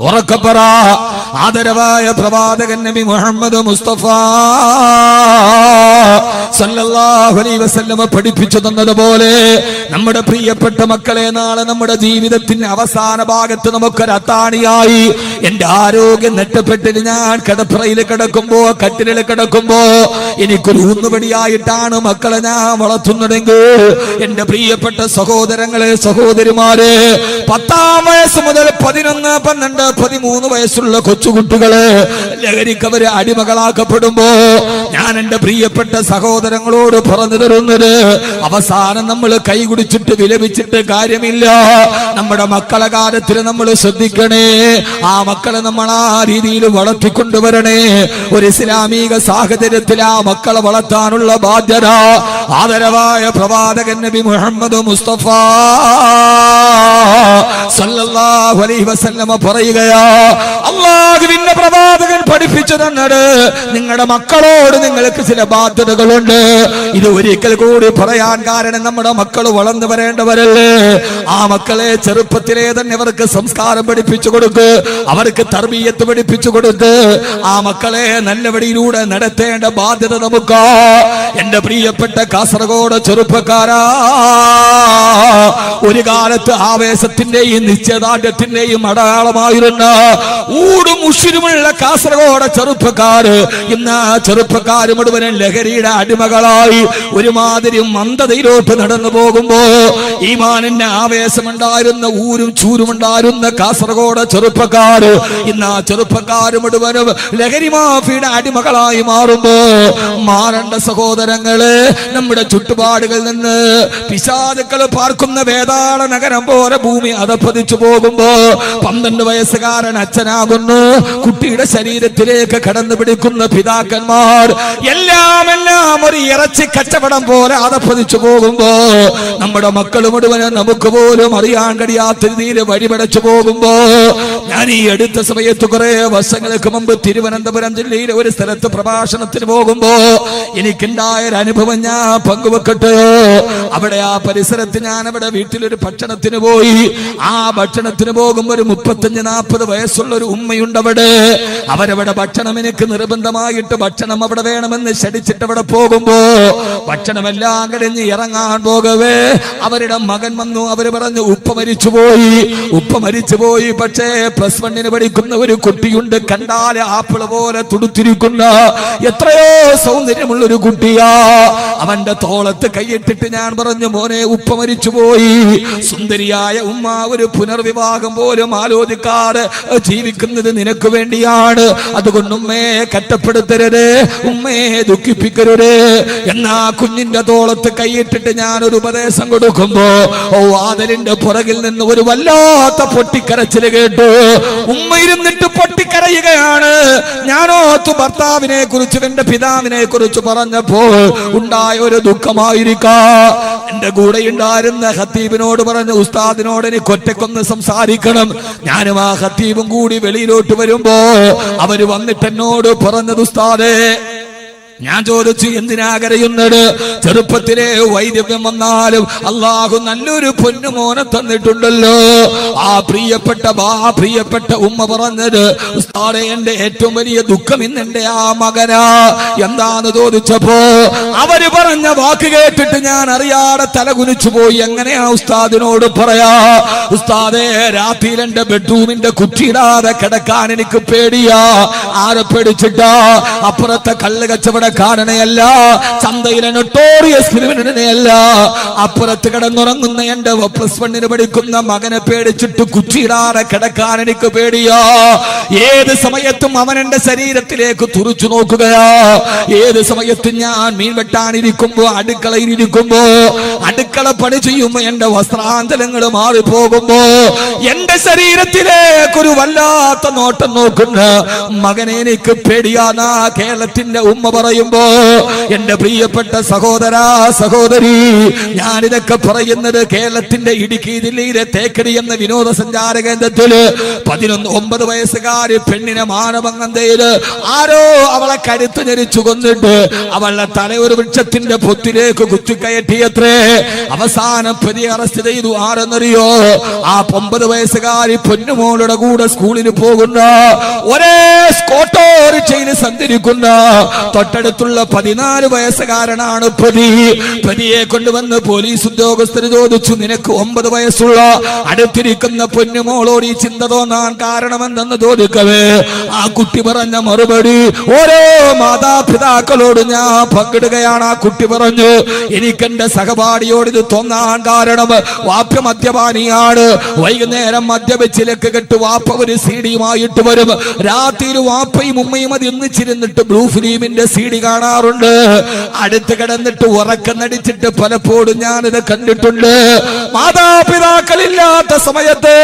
ഉറക്കപ്പറ, ആദരവായ പ്രവാചകൻ നബി മുഹമ്മദ് മുസ്തഫ സല്ലല്ലാഹു അലൈഹി വസല്ലം പഠിപ്പിച്ചു തന്നതുപോലെ നമ്മുടെ പ്രിയപ്പെട്ട മക്കളെ നാളെ നമ്മുടെ ജീവിതത്തിന്റെ അവസാന ഭാഗത്ത് നമുക്കൊരു അത്താണിയായി, എന്റെ ആരോഗ്യം നെറ്റപ്പെട്ടിട്ട് ഞാൻ കിടപ്പറയിൽ കിടക്കുമ്പോ, കട്ടിലിൽ കിടക്കുമ്പോ എനിക്കൊരു ഊന്നുപടിയായിട്ടാണ് മക്കളെ ഞാൻ വളർത്തുന്നതെങ്കിൽ, എന്റെ പ്രിയപ്പെട്ട സഹോദരങ്ങളെ സഹോദരിമാരെ, 10-ാം വയസ്സ് മുതൽ 11, 12, 13 വയസ്സുള്ള കൊച്ചുകുട്ടികളെ ലഹരിക്കവര് അടിമകളാക്കപ്പെടുമ്പോ ഞാൻ എന്റെ പ്രിയപ്പെട്ട സഹോദരങ്ങളോട് പറഞ്ഞു തരുന്നത്, അവസാനം നമ്മൾ കൈകുടിച്ചിട്ട് വിലപിച്ചിട്ട് കാര്യമില്ല. നമ്മുടെ മക്കളെ കാര്യത്തിൽ നമ്മൾ ശ്രദ്ധിക്കണേ. ആ മക്കളെ നമ്മൾ ആ രീതിയിൽ വളർത്തിക്കൊണ്ടുവരണേ. ഒരു ഇസ്ലാമിക സാഹചര്യത്തിൽ ആ മക്കളെ വളർത്താനുള്ള ബാധ്യത ആദരവായ പ്രവാചകൻ നബി മുഹമ്മദ് മുസ്തഫ സല്ലല്ലാഹു അലൈഹി വസല്ലം പറയുകയാ. അല്ലാഹുവിന്റെ പ്രവാചകൻ പഠിപ്പിച്ചു പഠിപ്പിച്ചു തന്നത് നിങ്ങളുടെ മക്കളോട് നിങ്ങൾക്ക് ചില ബാധ്യതകളുണ്ട്. ഇത് ഒരിക്കൽ കൂടി പറയാൻ കാരണം നമ്മുടെ മക്കൾ വളർന്നു വരേണ്ടവരല്ലേ. ആ മക്കളെ ചെറുപ്പത്തിലേ തന്നെ അവർക്ക് സംസ്കാരം പഠിപ്പിച്ചു കൊടുക്ക്, അവർക്ക് തർബീയത്ത് പഠിപ്പിച്ചു കൊടുത്ത് ആ മക്കളെ നല്ല വഴിയിലൂടെ നടത്തേണ്ട ബാധ്യത നമുക്ക്. എന്റെ പ്രിയപ്പെട്ട കാസർഗോഡ് ചെറുപ്പക്കാരാ, ഒരു കാലത്ത് ആവേശത്തിന്റെയും നിശ്ചയദാർഢ്യത്തിന്റെയും അടയാളമായിരുന്ന ഊടും ഉഷിരുമുള്ള കാസർഗോഡ് ചെറുപ്പക്കാര് ഇന്ന് ചെറുപ്പക്കാര് മുഴുവനും ലഹരിയുടെ അടിമകളായി ഒരുമാതിരി മന്ദതയിലോട്ട് നടന്നു പോകുമ്പോ ഈമാനിന്റെ ആവേശമുണ്ടായിരുന്ന ഊരും ചൂരുമുണ്ടായിരുന്ന കാസർഗോഡ് ചെറുപ്പക്കാര് ഇന്ന് ആ ചെറുപ്പക്കാര് മുഴുവനും ലഹരി മാഫിയുടെ അടിമകളായി മാറുമ്പോ മാറേണ്ട സഹോദരങ്ങള്, നമ്മുടെ ചുറ്റുപാടുകളിൽ നിന്ന് പിശാചുക്കൾ പാർക്കുന്ന വേതാള നഗരം പോലെ ഭൂമി അധപ്പതിച്ചു പോകുമ്പോ 12 വയസ്സുകാരൻ അച്ഛനാകുന്നു, കുട്ടിയുടെ ശരീരത്തിലേക്ക് കടന്നു പിടിക്കുന്ന പിതാക്കന്മാർ എല്ലാം ഒരു ഇറച്ചി കച്ചവടം പോലെ അധപ്പതിച്ചു പോകുമ്പോ നമ്മുടെ മക്കൾ മുഴുവനും നമുക്ക് പോലും അറിയാൻ കഴിയാത്ത രീതിയിൽ വഴിപടച്ചു പോകുമ്പോ, ഞാൻ ഈ അടുത്ത സമയത്ത് കുറെ വർഷങ്ങൾക്ക് മുമ്പ് തിരുവനന്തപുരം ജില്ലയിലെ ഒരു സ്ഥലത്ത് പ്രഭാഷണത്തിന് പോകുമ്പോ എനിക്കുണ്ടായ ഒരു അനുഭവം ഞാൻ പങ്കുവെക്കട്ടെ. അവിടെ ആ പരിസരത്ത് ഞാൻ അവിടെ വീട്ടിലൊരു ഭക്ഷണത്തിന് പോയി. ആ ഭക്ഷണത്തിന് പോകുമ്പോ ഒരു 35-40 വയസ്സുള്ള ഒരു ഉമ്മയുണ്ട് അവിടെ. അവരവിടെ ഭക്ഷണം എനിക്ക് നിർബന്ധമായിട്ട് ഭക്ഷണം അവിടെ വേണമെന്ന് ക്ഷണിച്ചിട്ട് അവിടെ പോകുമ്പോ ഭക്ഷണമെല്ലാം കഴിഞ്ഞ് ഇറങ്ങാൻ പോകവേ അവരുടെ മകൻ വന്നു. അവര് പറഞ്ഞു ഉപ്പ മരിച്ചുപോയി. പക്ഷേ +1 പഠിക്കുന്ന ഒരു കുട്ടിയുണ്ട്, കണ്ടാല് ആപ്പിള് പോലെ തുടുത്തിരിക്കുന്ന എത്രയോ സൗന്ദര്യമുള്ള ഒരു കുട്ടിയാ. അവന്റെ തോളത്ത് കൈയിട്ടിട്ട് ഞാൻ പറഞ്ഞു, മോനെ ഉപ്പ മരിച്ചുപോയി. സുന്ദരിയായ ഉമ്മ ഒരു പുനർവിവാഹം പോലും ആലോചിക്കാതെ ജീവിക്കുന്നത് നിനക്ക് വേണ്ടിയാണ്. അതുകൊണ്ട് ഉമ്മയെ കഷ്ടപ്പെടുത്തരുത്, ഉമ്മയെ ദുഃഖിപ്പിക്കരുത്. എന്നാ കുഞ്ഞിന്റെ തോളത്ത് കൈയിട്ടിട്ട് ഞാൻ ഒരു ഉപദേശം കൊടുക്കുമ്പോ വാതിലിന്റെ പുറകിൽ നിന്ന് ഒരു വല്ലാത്ത പൊട്ടിക്കരച്ചില് കേട്ടു. ഉമ്മ ഇരുന്നിട്ട് പൊട്ടിക്കരയുകയാണ്. ഞാനോത്തു ഭർത്താവിനെ കുറിച്ച് എന്റെ പിതാവിനെ കുറിച്ച് പറഞ്ഞപ്പോ ഉണ്ടായ ഒരു ദുഃഖമായിരിക്കാം. എന്റെ കൂടെ ഉണ്ടായിരുന്ന ഖത്തീബിനോട് പറഞ്ഞു, ഉസ്താദിനോട് എനിക്ക് ഒറ്റക്കൊന്ന് സംസാരിക്കണം. ഞാനും ആ ഖത്തീബും കൂടി വെളിയിലോട്ട് വരുമ്പോ അവര് വന്നിട്ട് എന്നോട് പറഞ്ഞത്, ഉസ്താദേ, ഞാൻ ചോദിച്ചു എന്തിനാ കരയുന്നത്? ചെറുപ്പത്തിലെ വൈദ്യം വന്നാലും അള്ളാഹു നല്ലൊരു പൊന്നുമോനെ തന്നിട്ടുണ്ടല്ലോ. ആ പ്രിയപ്പെട്ട ഉമ്മ പറഞ്ഞത്, ഉസ്താദേ, എന്റെ ഏറ്റവും വലിയ ദുഃഖം ഇന്നെന്റെ ആ മകനാ. എന്താന്ന് ചോദിച്ചപ്പോ അവര് പറഞ്ഞ വാക്ക് കേട്ടിട്ട് ഞാൻ അറിയാതെ തലകുനിച്ചു പോയി. എങ്ങനെയാ ഉസ്താദിനോട് പറയാ? ഉസ്താദേ, രാത്രിയിൽ എന്റെ ബെഡ്റൂമിന്റെ കുറ്റിയിടാതെ കിടക്കാൻ എനിക്ക് പേടിയാ. ആരെ പേടിച്ചിട്ടാ? അപ്പുറത്തെ കള്ള് കച്ചവട കാരണയല്ല, ചന്തയിലെ നൊട്ടോറിയസ് ക്രിമിനലിനെയല്ല, അപ്പുറത്ത് കിടന്നുറങ്ങുന്ന എന്റെ +1 പഠിക്കുന്ന മകനെ പേടിച്ചിട്ട് കുറ്റിയിടാതെ കിടക്കാൻ എനിക്ക് പേടിയാ. ഏത് സമയത്തും അവൻ എന്റെ ശരീരത്തിലേക്ക് തുറിച്ചു നോക്കുകയാ. ഏത് സമയത്തും ഞാൻ മീൻ വെട്ടാനിരിക്കുമ്പോ അടുക്കളയിലിരിക്കുമ്പോ അടുക്കള പണി ചെയ്യുമ്പോ എന്റെ വസ്ത്രാന്തരങ്ങൾ മാറിപ്പോകുമ്പോ എന്റെ ശരീരത്തിലേക്ക് ഒരു വല്ലാത്ത നോട്ടം നോക്കുന്ന മകനെ എനിക്ക് പേടിയാന്നാ കേരളത്തിന്റെ ഉമ്മ പറയും. എന്റെ പ്രിയപ്പെട്ട സഹോദരാ, സഹോദരി, ഞാനിതൊക്കെ പറയുന്നത് കേരളത്തിന്റെ ഇടുക്കി ജില്ലയിലെ തേക്കടി എന്ന വിനോദസഞ്ചാര കേന്ദ്രത്തില് 19 വയസ്സുകാരി പെണ്ണിനെ മാനഭംഗം ചെയ്ത് ആരോ അവളെ കരുത്ത് ഞെരിച്ചു കൊന്നിട്ട് അവളുടെ തല ഒരു വൃക്ഷത്തിന്റെ പൊത്തിലേക്ക് കുത്തിക്കയറ്റിയത്രേ. അവസാനം പ്രതി അറസ്റ്റ് ചെയ്തു. ആരെന്നറിയോ? ആ 9 വയസ്സുകാരി പൊന്നുമോളുടെ കൂടെ സ്കൂളിൽ പോകുന്ന ഒരേ ഓട്ടോറിക്ഷയിൽ സഞ്ചരിക്കുന്ന തൊട്ടടുത്തുള്ള 14 വയസ്സുകാരനാണ് പ്രതി. പ്രതിയെ കൊണ്ടുവന്ന് പോലീസ് ഉദ്യോഗസ്ഥർ ചോദിച്ചു, നിനക്ക് 9 വയസ്സുള്ള അടുത്തിരിക്കുന്ന പൊന്നുമോളോട് ഈ ചിന്ത തോന്നാൻ കാരണമെന്തെന്ന് ചോദിക്കവേ ആ കുട്ടി പറഞ്ഞ മറുപടി ഓരോ മാതാപിതാക്കളോട് ഞാൻ പങ്കിടുകയാണ്. ആ കുട്ടി പറഞ്ഞു, എനിക്കെന്റെ സഹപാഠിയോട് ഇത് തോന്നാൻ കാരണം വാപ്പ മദ്യപാനിയാണ്. വൈകുന്നേരം മദ്യവെച്ചിലേക്ക് കെട്ട് വാപ്പ ഒരു സീഡിയുമായിട്ട് വരും. രാത്രിയിൽ വാപ്പയും ഉമ്മയും അത് ഒന്നിച്ചിരുന്നിട്ട് ബ്ലൂ ഫിലിമിന്റെ സീഡി കാണാറുണ്ട്. അടുത്ത് കിടന്നിട്ട് ഉറക്കം നടിച്ചിട്ട് പലപ്പോഴും ഞാനിത് കണ്ടിട്ടുണ്ട്. മാതാപിതാക്കളില്ലാത്ത സമയത്ത്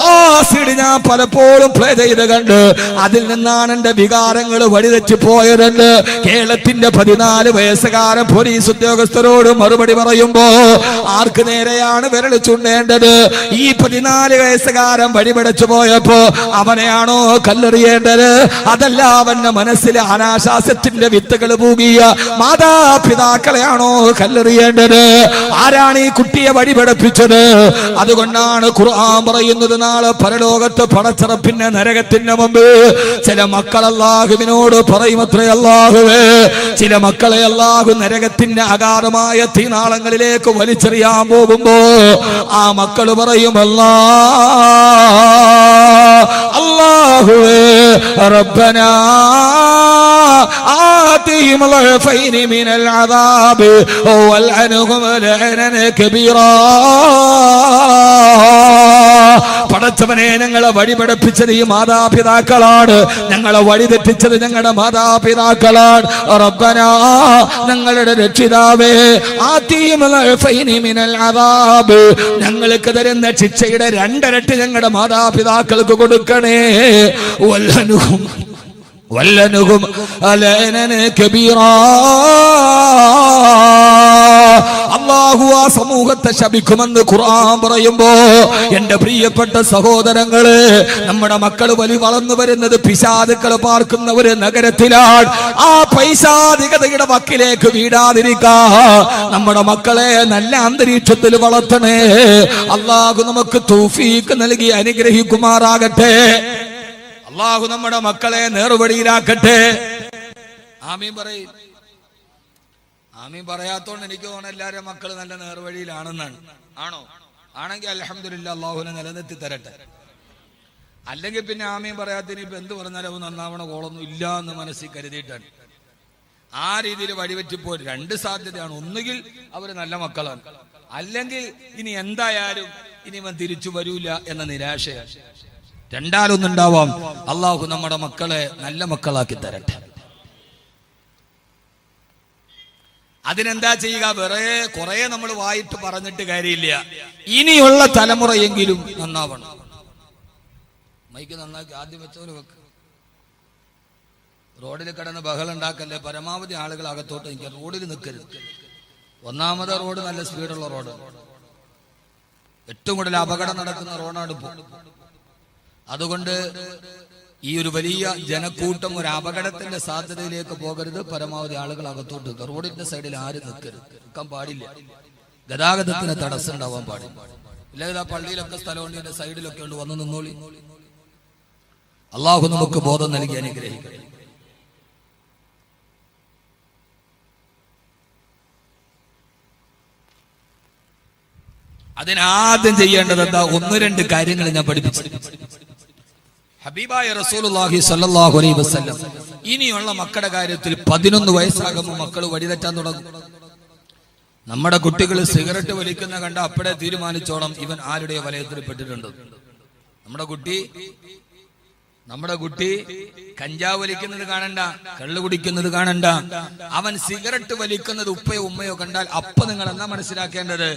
ആ സീഡി ഞാൻ പലപ്പോഴും പ്ലേ ചെയ്ത് കണ്ട് അതിൽ നിന്നാണ് എന്റെ വികാരങ്ങൾ വഴിതെറ്റി പോയതെന്ന് കേരളത്തിന്റെ 14 വയസ്സുകാരൻ പോലീസ് ഉദ്യോഗസ്ഥരോട് മറുപടി പറയുമ്പോ ആർക്ക് നേരെയാണ് വിരൽ ചൂണ്ടേണ്ടത്? ഈ 14 വയസ്സുകാരൻ വഴിപടച്ചു പോയപ്പോ അവനെയാണോ കല്ലെറിയേണ്ടത്? അതല്ല അവന്റെ മനസ്സിലെ അനാശാസ്യത്തിന്റെ വിത്തുകൾ പൂകിയ മാതാപിതാക്കളെയാണോ കല്ലെറിയേണ്ടത്? ആരാണ് ഈ കുട്ടിയെ വഴി പഠിപ്പിച്ചത്? അതുകൊണ്ടാണ് ഖുർആൻ പറയുന്നത്, നാളെ പരലോകത്ത് പടച്ചറപ്പിന്റെ നരകത്തിന്റെ മുമ്പ് ചില മക്കൾ അല്ലാഹുവിനോട് പറയുമത്രേ, അല്ലാഹുവേ, ചില മക്കളെ അല്ലാഹു നരകത്തിന്റെ അഗാധമായ തീനാളങ്ങളിലേക്ക് വലിച്ചെറിയാൻ പോകുമ്പോ ആ മക്കൾ പറയും, അല്ലാഹുവേ റബ്ബനാ ആതിഹിം ളഅഫൈനി മിനൽ അദാബ് വൽഅൻഹും ലഅനൻ കബീറാ. പടച്ചവനെ, ഞങ്ങളെ വഴി പഠിപ്പിച്ചത് ഈ മാതാപിതാക്കളാണ്, ഞങ്ങളെ വഴി തെറ്റിച്ചത് ഞങ്ങളുടെ മാതാപിതാക്കളാണ്. റബ്ബനാ, ഞങ്ങളുടെ രക്ഷിതാവേ, ആതിഹിം ളഅഫൈനി മിനൽ അദാബ്, ഞങ്ങൾക്ക് തരുന്ന ശിക്ഷയുടെ 2 ഇരട്ടി ഞങ്ങളുടെ മാതാപിതാക്കൾക്ക് കൊടുക്കണേ. വല്ലനുഹും ലഅനൻ കബീറാ. അല്ലാഹു ആ സമൂഹത്തെ ശപിക്കുമെന്ന് ഖുർആൻ പറയുമ്പോ, എന്റെ പ്രിയപ്പെട്ട സഹോദരങ്ങളെ, നമ്മുടെ മക്കൾ വളർന്നു വരുന്നത് പിശാചുക്കൾ പാർക്കുന്ന ഒരു നഗരത്തിലാണ്. ആ പൈശാചികതയുടെ വക്കിലേക്ക് വീടാതിരിക്കാ നമ്മുടെ മക്കളെ നല്ല അന്തരീക്ഷത്തിൽ വളർത്തണേ. അല്ലാഹു നമുക്ക് തൗഫീഖ് നൽകി അനുഗ്രഹിക്കുമാറാകട്ടെ. അല്ലാഹു നമ്മുടെ മക്കളെ നേർവഴിയിലാക്കട്ടെ. ആമീൻ പറയും. ആമീൻ പറയാത്തോണ്ട് എനിക്ക് തോന്നുന്നു എല്ലാവരും മക്കൾ നല്ല നേർവഴിയിലാണെന്നാണ്. ആണോ? ആണെങ്കിൽ അൽഹംദുലില്ലാ, അല്ലാഹുവിനെ നിലനിർത്തി തരട്ടെ. അല്ലെങ്കിൽ പിന്നെ ആമീൻ പറയാത്തതിന് ഇപ്പൊ എന്ത് പറഞ്ഞാലും അവൻ നന്നാവണ കോളൊന്നും ഇല്ല എന്ന് മനസ്സിൽ കരുതിയിട്ടാണ് ആ രീതിയിൽ വഴിവെറ്റിപ്പോ 2 സാധ്യതയാണ്. ഒന്നുകിൽ അവർ നല്ല മക്കളാണ്, അല്ലെങ്കിൽ ഇനി എന്തായാലും ഇനി അവൻ തിരിച്ചു വരൂല എന്ന നിരാശയാണ്. രണ്ടാലൊന്നുണ്ടാവാം. അള്ളാഹു നമ്മുടെ മക്കളെ നല്ല മക്കളാക്കി തരട്ടെ. അതിനെന്താ ചെയ്യുക? വേറെ കുറെ നമ്മൾ വായിട്ട് പറഞ്ഞിട്ട് കാര്യമില്ല. ഇനിയുള്ള തലമുറയെങ്കിലും നന്നാവണം. മൈക്ക് നന്നാക്കി ആദ്യം വെച്ചവര് വെക്ക്. റോഡിൽ കിടന്ന് ബഹളം ഉണ്ടാക്കല്ലേ. പരമാവധി ആളുകൾ അകത്തോട്ട് നിൽക്കുക, റോഡിൽ നിൽക്കരുത്. ഒന്നാമത് റോഡ് നല്ല സ്പീഡുള്ള റോഡ്, ഏറ്റവും കൂടുതൽ അപകടം നടക്കുന്ന റോഡാണ് ഇപ്പോൾ. അതുകൊണ്ട് ഈ ഒരു വലിയ ജനക്കൂട്ടം ഒരു അപകടത്തിന്റെ സാധ്യതയിലേക്ക് പോകരുത്. പരമാവധി ആളുകൾ അകത്തോട്ട് നിൽക്കുക. റോഡിന്റെ സൈഡിൽ ആരും നിൽക്കരുത്, നിൽക്കാൻ പാടില്ല. ഗതാഗതത്തിന് തടസ്സം ഉണ്ടാവാൻ പാടില്ല. ഇല്ലെങ്കിൽ ആ പള്ളിയിലൊക്കെ സ്ഥലമുണ്ട്, ഇതിന്റെ സൈഡിലൊക്കെ ഉണ്ട്, വന്ന് നിന്നോളി. അള്ളാഹു നമുക്ക് ബോധം നൽകി അനുഗ്രഹിക്കട്ടെ. അതിനാദ്യം ചെയ്യേണ്ടത് എന്താ? 1-2 കാര്യങ്ങൾ ഞാൻ പഠിപ്പിച്ചു. ഹബീബായ റസൂലുള്ളാഹി സ്വല്ലല്ലാഹു അലൈഹി വസല്ലം ഇനിയുള്ള മക്കളുടെ കാര്യത്തിൽ 11 വയസ്സാകുമ്പോൾ മക്കൾ വഴിതെറ്റാൻ തുടങ്ങും. നമ്മുടെ കുട്ടികൾ സിഗരറ്റ് വലിക്കുന്ന കണ്ട അപ്പോഴേ തീരുമാനിച്ചോണം ഇവൻ ആരുടെ വലയത്തിൽ പെട്ടിട്ടുണ്ട്. നമ്മുടെ കുട്ടി കഞ്ചാവ് വലിക്കുന്നത് കാണണ്ട, കള്ളു കുടിക്കുന്നത് കാണണ്ട, അവൻ സിഗരറ്റ് വലിക്കുന്നത് ഉപ്പയോ ഉമ്മയോ കണ്ടാൽ അപ്പൊ നിങ്ങൾ എന്നാ മനസ്സിലാക്കേണ്ടത്?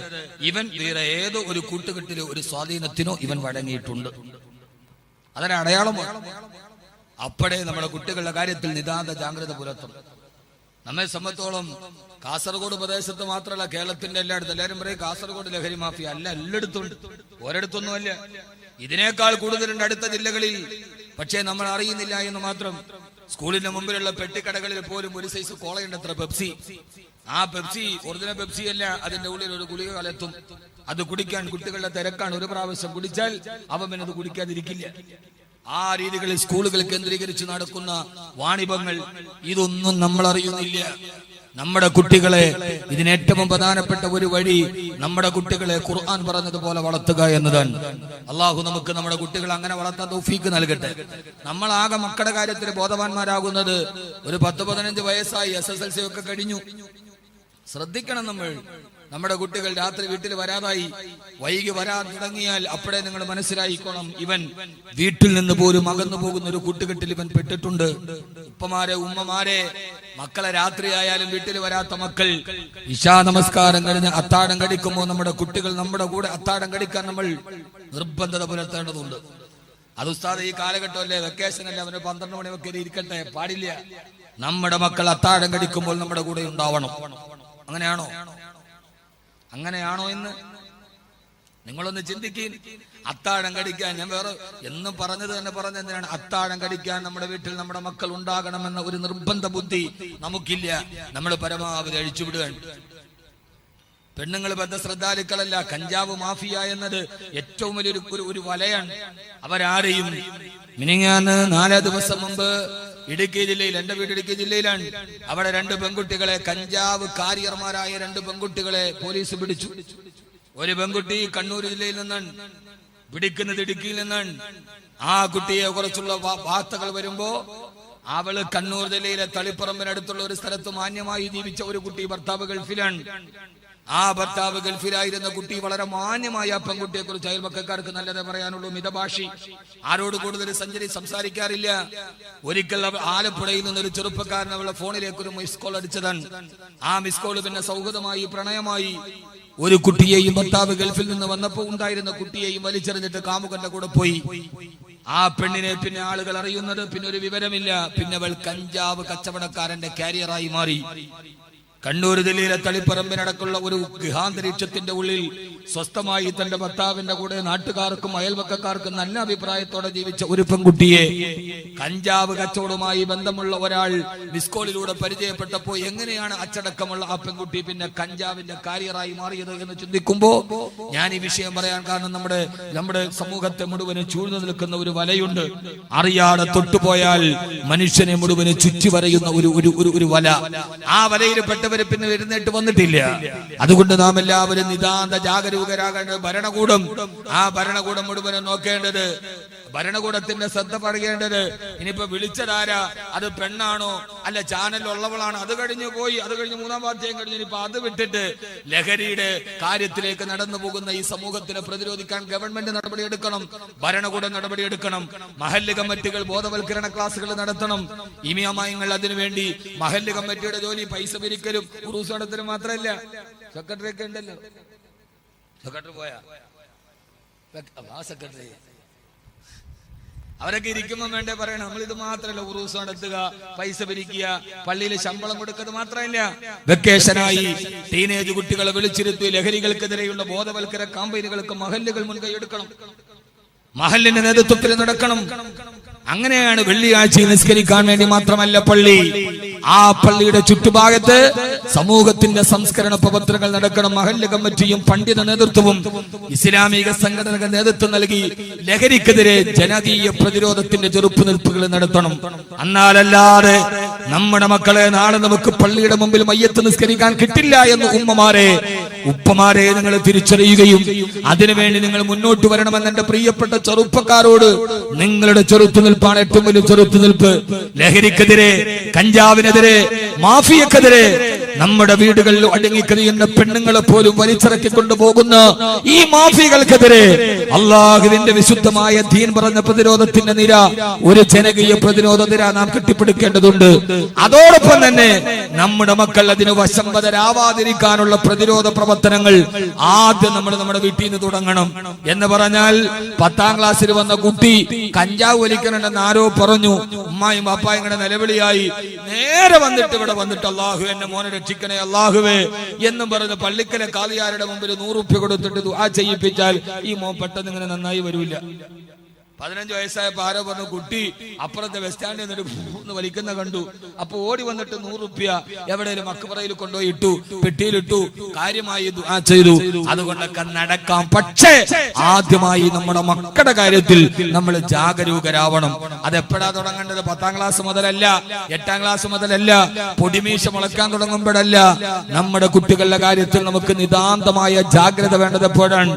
ഇവൻ വേറെ ഏതോ ഒരു കൂട്ടുകെട്ടിലോ ഒരു സ്വാധീനത്തിനോ ഇവൻ വഴങ്ങിയിട്ടുണ്ട്. അതൊരു അടയാളമാണ്. അപ്പോഴേ നമ്മുടെ കുട്ടികളുടെ കാര്യത്തിൽ നിതാന്ത ജാഗ്രത പുലർത്തണം. നമ്മെ സംബന്ധിച്ചോളം കാസർഗോഡ് പ്രദേശത്ത് മാത്രമല്ല, കേരളത്തിന്റെ എല്ലായിടത്തും. എല്ലാവരും പറയും കാസർഗോഡ് ലഹരി മാഫിയ. അല്ല, എല്ലായിടത്തും ഉണ്ട്, ഒരിടത്തൊന്നുമല്ല. ഇതിനേക്കാൾ കൂടുതലുണ്ട് അടുത്ത ജില്ലകളിൽ. പക്ഷേ നമ്മൾ അറിയുന്നില്ല എന്ന് മാത്രം. സ്കൂളിന്റെ മുമ്പിലുള്ള പെട്ടിക്കടകളിൽ പോലും ഒരു സൈസ് കോളയുണ്ട്, അത്ര പെപ്സി. ആ പെപ്സി ഒറിജിനൽ പെപ്സി അല്ല, അതിന്റെ ഉള്ളിൽ ഒരു ഗുളിക കലർത്തും. അത് കുടിക്കാൻ കുട്ടികളുടെ തിരക്കാണ്. ഒരു പ്രാവശ്യം കുടിച്ചാൽ അവൻ അത് കുടിക്കാതിരിക്കില്ല. ആ രീതികളിൽ സ്കൂളുകൾ കേന്ദ്രീകരിച്ച് നടക്കുന്ന വാണിഭങ്ങൾ, ഇതൊന്നും നമ്മൾ അറിയുന്നില്ല. നമ്മുടെ കുട്ടികളെ ഇതിനേറ്റവും പ്രധാനപ്പെട്ട ഒരു വഴി നമ്മുടെ കുട്ടികളെ ഖുർആൻ പറഞ്ഞതുപോലെ വളർത്തുക എന്നതാണ്. അള്ളാഹു നമുക്ക് നമ്മുടെ കുട്ടികളെ അങ്ങനെ വളർത്താൻ തൗഫീക്ക് നൽകട്ടെ. നമ്മളാകെ മക്കളുടെ കാര്യത്തിൽ ബോധവാന്മാരാകുന്നത് ഒരു 10-15 വയസ്സായി, SSLC ഒക്കെ കഴിഞ്ഞു. ശ്രദ്ധിക്കണം നമ്മൾ. നമ്മുടെ കുട്ടികൾ രാത്രി വീട്ടിൽ വരാതായി, വൈകി വരാൻ തുടങ്ങിയാൽ അപ്പോഴേ നിങ്ങൾ മനസ്സിലായിക്കോണം ഇവൻ വീട്ടിൽ നിന്ന് പോലും അകന്നു പോകുന്ന ഒരു കൂട്ടുകെട്ടിൽ ഇവൻ പെട്ടിട്ടുണ്ട്. ഉപ്പമാരെ, ഉമ്മമാരെ, മക്കളെ രാത്രിയായാലും വീട്ടിൽ വരാത്ത മക്കൾ ഇശാ നമസ്കാരം കഴിഞ്ഞ് അത്താഴം കടിക്കുമ്പോൾ നമ്മുടെ കുട്ടികൾ നമ്മുടെ കൂടെ അത്താഴം കടിക്കാൻ നമ്മൾ നിർബന്ധത പുലർത്തേണ്ടതുണ്ട്. അത് ഉസ്താദ് ഈ കാലഘട്ടമല്ലേ, വെക്കേഷൻ അല്ലേ, അവന് 12 മണി വരെ ഇരിക്കട്ടെ, പാടില്ല. നമ്മുടെ മക്കൾ അത്താഴം കടിക്കുമ്പോൾ നമ്മുടെ കൂടെ ഉണ്ടാവണം. അങ്ങനെയാണോ എന്ന് നിങ്ങളൊന്ന് ചിന്തിക്കുക. അത്താഴം കടിക്കാൻ ഞാൻ വേറെ എന്നും പറഞ്ഞത് തന്നെ പറഞ്ഞെന്തിനാണ്? അത്താഴം കടിക്കാൻ നമ്മുടെ വീട്ടിൽ നമ്മുടെ മക്കൾ ഉണ്ടാകണമെന്ന ഒരു നിർബന്ധ ബുദ്ധി നമുക്കില്ല. നമ്മൾ പരമാവധി അഴിച്ചുവിടുകയാണ്. പെണ്ണുങ്ങൾ ബദ്ധശ്രദ്ധാലുക്കളല്ല. കഞ്ചാവ് മാഫിയ എന്നത് ഏറ്റവും വലിയൊരു വലയാണ്. അവരാരെയും മിനിങ്ങാന്ന് 4 ദിവസം മുമ്പ് ഇടുക്കി ജില്ലയിൽ, എന്റെ വീട് ഇടുക്കി ജില്ലയിലാണ്, അവിടെ 2 പെൺകുട്ടികളെ, കഞ്ചാവ് കാരിയർമാരായ 2 പെൺകുട്ടികളെ പോലീസ് പിടിച്ചു. ഒരു പെൺകുട്ടി കണ്ണൂർ ജില്ലയിൽ നിന്നാണ്, പിടിക്കുന്നത് ഇടുക്കിയിൽ നിന്നാണ്. ആ കുട്ടിയെ കുറിച്ചുള്ള വാർത്തകൾ വരുമ്പോ അവള് കണ്ണൂർ ജില്ലയിലെ തളിപ്പറമ്പിനടുത്തുള്ള ഒരു സ്ഥലത്ത് മാന്യമായി ജീവിച്ച ഒരു കുട്ടി, ഭർത്താവ് ഗൾഫിലാണ്. ആ ഭർത്താവ് ഗൾഫിലായിരുന്ന കുട്ടി വളരെ മാന്യമായ ആ പെൺകുട്ടിയെ കുറിച്ച് അയൽപക്കക്കാർക്ക് നല്ലതേ പറയാനുള്ളൂ. മിതഭാഷി, ആരോട് കൂടുതൽ സംസാരിക്കാറില്ല. ഒരിക്കൽ ആലപ്പുഴയിൽ നിന്നൊരു ചെറുപ്പക്കാരൻ അവളുടെ ഫോണിലേക്ക് ഒരു മിസ് കോൾ അടിച്ചതാണ്. ആ മിസ് കോൾ പിന്നെ സൗഹൃദമായി, പ്രണയമായി. ഒരു കുട്ടിയെയും ഭർത്താവ് ഗൾഫിൽ നിന്ന് വന്നപ്പോ ഉണ്ടായിരുന്ന കുട്ടിയെയും വലിച്ചെറിഞ്ഞിട്ട് കാമുകന്റെ കൂടെ പോയി. ആ പെണ്ണിനെ പിന്നെ ആളുകൾ അറിയുന്നത് പിന്നെ ഒരു വിവരമില്ല. പിന്നെ അവൾ കഞ്ചാവ് കച്ചവടക്കാരന്റെ കാരിയറായി മാറി. കണ്ണൂർ ജില്ലയിലെ തളിപ്പറമ്പിനടക്കുള്ള ഒരു ഗൃഹാന്തരീക്ഷത്തിന്റെ ഉള്ളിൽ സ്വസ്ഥമായി തന്റെ ഭർത്താവിന്റെ കൂടെ നാട്ടുകാർക്കും അയൽവക്കക്കാർക്കും നല്ല അഭിപ്രായത്തോടെ ജീവിച്ച ഒരു പെൺകുട്ടിയെ കഞ്ചാവ് കച്ചവടവുമായി ബന്ധമുള്ള ഒരാൾ മിസ്കോളിലൂടെ പരിചയപ്പെട്ടപ്പോ എങ്ങനെയാണ് അച്ചടക്കമുള്ള ആ പെൺകുട്ടി പിന്നെ കഞ്ചാവിന്റെ കാരിയറായി മാറിയത് എന്ന് ചിന്തിക്കുമ്പോ ഞാൻ ഈ വിഷയം പറയാൻ കാരണം നമ്മുടെ സമൂഹത്തെ മുഴുവനും ചൂഴ്ന്നു നിൽക്കുന്ന ഒരു വലയുണ്ട്. അറിയാതെ തൊട്ടുപോയാൽ മനുഷ്യനെ മുഴുവനും ചുറ്റി വരയുന്ന ഒരു വല. ആ വലയിൽ പിന്നെ എഴുന്നേറ്റ് വന്നിട്ടില്ല. അതുകൊണ്ട് നാം എല്ലാവരും നിതാന്ത ജാഗരൂകരാകേണ്ടത്. ഭരണകൂടം, ആ ഭരണകൂടം മുഴുവനും നോക്കേണ്ടത്, ഭരണകൂടത്തിന്റെ ശ്രദ്ധ പറയേണ്ടത്, ഇനിയിപ്പോ വിളിച്ചതാരാ, അത് പെണ്ണാണോ അല്ല ചാനലുള്ളവളാണ്, അത് കഴിഞ്ഞ് പോയി, അത് കഴിഞ്ഞ് 3-ാം വാർത്തയും കഴിഞ്ഞ് ഇനിയിപ്പോ അത് വിട്ടിട്ട് ലഹരിയുടെ കാര്യത്തിലേക്ക് നടന്നു പോകുന്ന ഈ സമൂഹത്തിനെ പ്രതിരോധിക്കാൻ ഗവൺമെന്റ് നടപടിയെടുക്കണം, ഭരണകൂടം നടപടിയെടുക്കണം. മഹല്ല് കമ്മിറ്റികൾ ബോധവൽക്കരണ ക്ലാസുകൾ നടത്തണം. ഇമിയമായങ്ങൾ അതിനുവേണ്ടി മഹല്ല് കമ്മിറ്റിയുടെ ജോലി പൈസ പിരിക്കലും ഉറൂസ് നടത്തലും മാത്രമല്ല. സെക്രട്ടറി ഒക്കെ ഉണ്ടല്ലോ, സെക്രട്ടറി പോയാ സെക്രട്ടറി അവരൊക്കെ ഇരിക്കുമ്പോൾ വേണ്ടേ പറയണം. നമ്മളിത് മാത്രമല്ല, ഉറൂസ് നടത്തുക, പൈസ പിരിക്കുക, പള്ളിയിൽ ശമ്പളം കൊടുക്കുന്നത് മാത്രമല്ല, വെക്കേഷനായി ടീനേജ് കുട്ടികളെ വിളിച്ചിരുത്തി ലഹരികൾക്കെതിരെയുള്ള ബോധവൽക്കരണ ക്യാമ്പയിനുകൾക്ക് മഹല്ലുകൾ മുൻകൈ എടുക്കണം, മഹല്ലിന്റെ നേതൃത്വത്തിൽ നടക്കണം. അങ്ങനെയാണ് വെള്ളിയാഴ്ച നിസ്കരിക്കാൻ വേണ്ടി മാത്രമല്ല പള്ളി, ആ പള്ളിയുടെ ചുറ്റുഭാഗത്ത് സമൂഹത്തിന്റെ സംസ്കരണ പ്രവർത്തനങ്ങൾ നടക്കണം. മഹല്ല് കമ്മിറ്റിയും പണ്ഡിത നേതൃത്വവും ഇസ്ലാമിക സംഘടനകൾ നേതൃത്വം നൽകി ലഹരിക്കെതിരെ ജനകീയ പ്രതിരോധത്തിന്റെ ചെറുപ്പുനിൽപ്പുകൾ നടത്തണം. എന്നാലല്ലാതെ നമ്മുടെ മക്കളെ നാളെ നമുക്ക് പള്ളിയുടെ മുമ്പിൽ മയ്യത്ത് നിസ്കരിക്കാൻ കിട്ടില്ല എന്ന് ഉപ്പമാരെ നിങ്ങൾ തിരിച്ചറിയുകയും അതിനുവേണ്ടി നിങ്ങൾ മുന്നോട്ട് വരണമെന്ന് എന്റെ പ്രിയപ്പെട്ട ചെറുപ്പക്കാരോട്, നിങ്ങളുടെ ചെറുത്തുനിൽപ്പാണ് ഏറ്റവും വലിയ ചെറുത്തുനിൽപ്പ്. ലഹരിക്കെതിരെ, കഞ്ചാവിനെതിരെ, മാഫിയക്കെതിരെ, നമ്മുടെ വീടുകളിൽ അടങ്ങിക്കഴിയുന്ന പെണ്ണുങ്ങളെ പോലും വലിച്ചിറക്കി കൊണ്ടുപോകുന്ന ഈ മാഫിയകൾക്കെതിരെ അള്ളാഹുവിന്റെ വിശുദ്ധമായ ദീൻ പറഞ്ഞ പ്രതിരോധത്തിന്റെ നിര, ഒരു ജനകീയ പ്രതിരോധ നിര നാം കെട്ടിപ്പടുക്കേണ്ടതുണ്ട്. അതോടൊപ്പം തന്നെ നമ്മുടെ മക്കൾ അതിന് വശംവദരാവാതിരിക്കാനുള്ള പ്രതിരോധ പ്രവർത്തനങ്ങൾ ആദ്യം നമ്മുടെ വീട്ടിൽ നിന്ന് തുടങ്ങണം. എന്ന് പറഞ്ഞാൽ 10-ാം ക്ലാസ്സിൽ വന്ന കുട്ടി കഞ്ചാവ് വലിക്കണമെന്ന് ആരോ പറഞ്ഞു, ഉമ്മായും പാപ്പായും ഇങ്ങനെ നിലവിളിയായി നേരെ വന്നിട്ട് ഇവിടെ വന്നിട്ട് അള്ളാഹു എന്റെ മോനെ രക്ഷിക്കണേ അള്ളാഹുവേ എന്നും പറഞ്ഞ് പള്ളിക്കലെ കാളിയാരുടെ മുമ്പിൽ 100 രൂപ കൊടുത്തിട്ട് ദുആ ചെയ്യിപ്പിച്ചാൽ ഈ മോൻ പെട്ടെന്ന് ഇങ്ങനെ നന്നായി വരൂല. 15 വയസ്സായപ്പോ ആരോ പറഞ്ഞു, കുട്ടി അപ്പുറത്തെ ബസ് സ്റ്റാൻഡിൽ നിന്നിട്ട് വലിക്കുന്ന കണ്ടു. അപ്പൊ ഓടി വന്നിട്ട് 100 രൂപ എവിടെയും മക്കബറയിൽ കൊണ്ടുപോയി ഇട്ടു, പെട്ടിയിലിട്ടു, കാര്യമായി ദുആ ചെയ്തു. അതുകൊണ്ടൊക്കെ നടക്കാം. പക്ഷേ ആദ്യമായി നമ്മുടെ മക്കളുടെ കാര്യത്തിൽ നമ്മൾ ജാഗരൂകരാവണം. അതെപ്പോഴാ തുടങ്ങേണ്ടത്? 10-ാം ക്ലാസ് മുതലല്ല, 8-ാം ക്ലാസ് മുതലല്ല, പൊടിമീശ മുളക്കാൻ തുടങ്ങുമ്പോഴല്ല. നമ്മുടെ കുട്ടികളുടെ കാര്യത്തിൽ നമുക്ക് നിതാന്തമായ ജാഗ്രത വേണ്ടത് എപ്പോഴാണ്?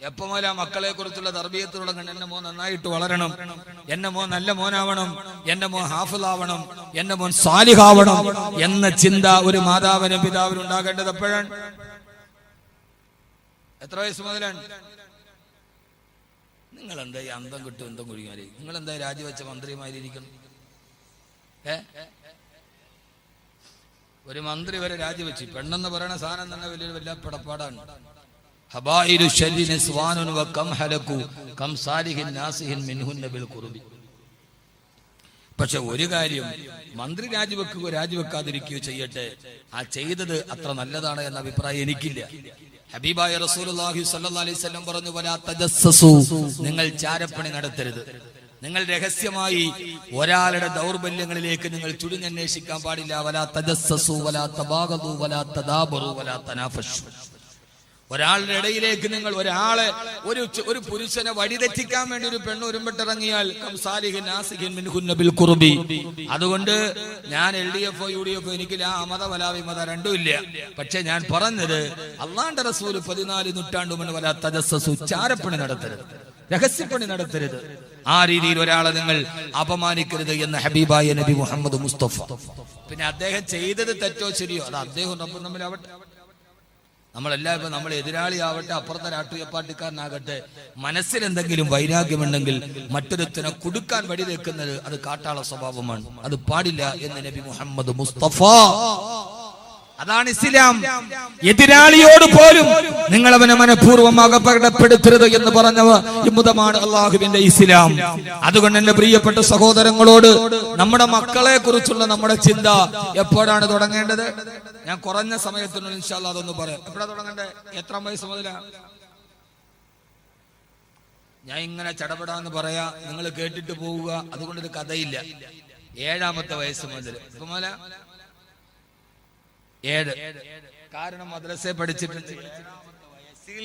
എപ്പോ മുതലാ മക്കളെ കുറിച്ചുള്ള തർബിയത്ത് തുടങ്ങണം? എന്റെ മോൻ നന്നായിട്ട് വളരണം, എന്റെ മോൻ നല്ല മോനാവണം, എന്റെ മോൻ ഹാഫിളാവണം, എന്റെ മോൻ സാലിഹാവണം എന്ന ചിന്ത ഒരു മാതാവിനും പിതാവിനും ഉണ്ടാകേണ്ടത് എപ്പോഴാണ്? എത്ര വയസ്സ് മുതലാണ്? നിങ്ങൾ എന്തായി അന്തം കിട്ടും എന്തം കുഴിയാലേ? നിങ്ങൾ എന്തായി രാജിവെച്ച മന്ത്രിമാരിയിരിക്കണം? ഒരു മന്ത്രി വരെ രാജിവെച്ച്. പെണ്ണെന്ന് പറയുന്ന സാധനം തന്നെ വലിയൊരു വലിയ പടപ്പാടാണ്. പക്ഷെ ഒരു കാര്യം, മന്ത്രി രാജിവെക്കുകയോ രാജിവെക്കാതിരിക്കുകയോ ചെയ്യട്ടെ, ആ ചെയ്തത് അത്ര നല്ലതാണ് എന്ന അഭിപ്രായം എനിക്കില്ല. ഹബീബായ റസൂലുള്ളാഹി സ്വല്ലല്ലാഹി അലൈഹി വസല്ലം പറഞ്ഞു, വലാ തജസ്സസു, നിങ്ങൾ ചാരപ്പണി നടത്തരുത്. നിങ്ങൾ രഹസ്യമായി ഒരാളുടെ ദൗർബല്യങ്ങളിലേക്ക് നിങ്ങൾ ചുഴിഞ്ഞന്വേഷിക്കാൻ പാടില്ല. വലാ തജസ്സസു വലാ തബാഗദു വലാ തദാബറു വലാ തനാഫശു. ഒരാളുടെ ഇടയിലേക്ക് നിങ്ങൾ ഒരു പുരുഷനെ വഴിതെറ്റിക്കാൻ വേണ്ടി ഒരു പെണ്ണ് ഒരുമ്പെട്ടിറങ്ങിയാൽ അതുകൊണ്ട് ഞാൻ LDF UDF എനിക്ക് മതവലാവിമത രണ്ടും ഇല്ല. പക്ഷെ ഞാൻ പറഞ്ഞത് അള്ളാന്റെ റസൂൽ 14 നൂറ്റാണ്ട് മുന്നേ വലാ തജസ്സസു, ചാരപ്പണി നടത്തരുത്, രഹസ്യപ്പണി നടത്തരുത്, ആ രീതിയിൽ ഒരാളെ നിങ്ങൾ അപമാനിക്കരുത് എന്ന് ഹബീബായ നബി മുഹമ്മദ് മുസ്തഫ. പിന്നെ അദ്ദേഹം ചെയ്തത് തെറ്റോ ശരിയോ അത് അദ്ദേഹം തമ്മിലാവട്ടെ. നമ്മളെല്ലാവരും, നമ്മൾ എതിരാളി ആവട്ടെ, അപ്പുറത്തെ രാഷ്ട്രീയ പാർട്ടിക്കാരനാകട്ടെ, മനസ്സിൽ എന്തെങ്കിലും വൈരാഗ്യമുണ്ടെങ്കിൽ മറ്റൊരുത്തിനെ കൊടുക്കാൻ വഴി വെക്കുന്നത് അത് കാട്ടാള സ്വഭാവമാണ്. അത് പാടില്ല എന്ന് നബി മുഹമ്മദ് മുസ്തഫ. അതാണ് ഇസ്ലാം. എതിരാളിയോട് പോലും നിങ്ങൾ അവനെ മനഃപൂർവ്വം അകപ്പെടുത്തരുത് എന്ന് പറഞ്ഞവ ഇമ്മുതമാണ് അള്ളാഹുവിന്റെ ഇസ്ലാം. അതുകൊണ്ട് എന്റെ പ്രിയപ്പെട്ട സഹോദരങ്ങളോട് നമ്മുടെ മക്കളെ കുറിച്ചുള്ള നമ്മുടെ ചിന്ത എപ്പോഴാണ് തുടങ്ങേണ്ടത്? ഞാൻ കുറഞ്ഞ സമയത്തിനുള്ളിൽ ഇൻഷാ അല്ലാഹ് അതൊന്ന് പറയാം. എപ്പോഴാണ് തുടങ്ങേണ്ടത്? എത്രാം വയസ്സ് മുതലാ? ഞാൻ ഇങ്ങനെ ചടപെടാന്ന് പറയാ, നിങ്ങൾ കേട്ടിട്ട് പോവുക, അതുകൊണ്ടൊരു കഥയില്ല. 7ാമത്തെ വയസ്സ് മുതൽ. ഇപ്പൊ മുതല 7. കാരണം മദ്രസയെ പഠിച്ചിട്ടുണ്ട്. 7ാമത്തെ വയസ്സിൽ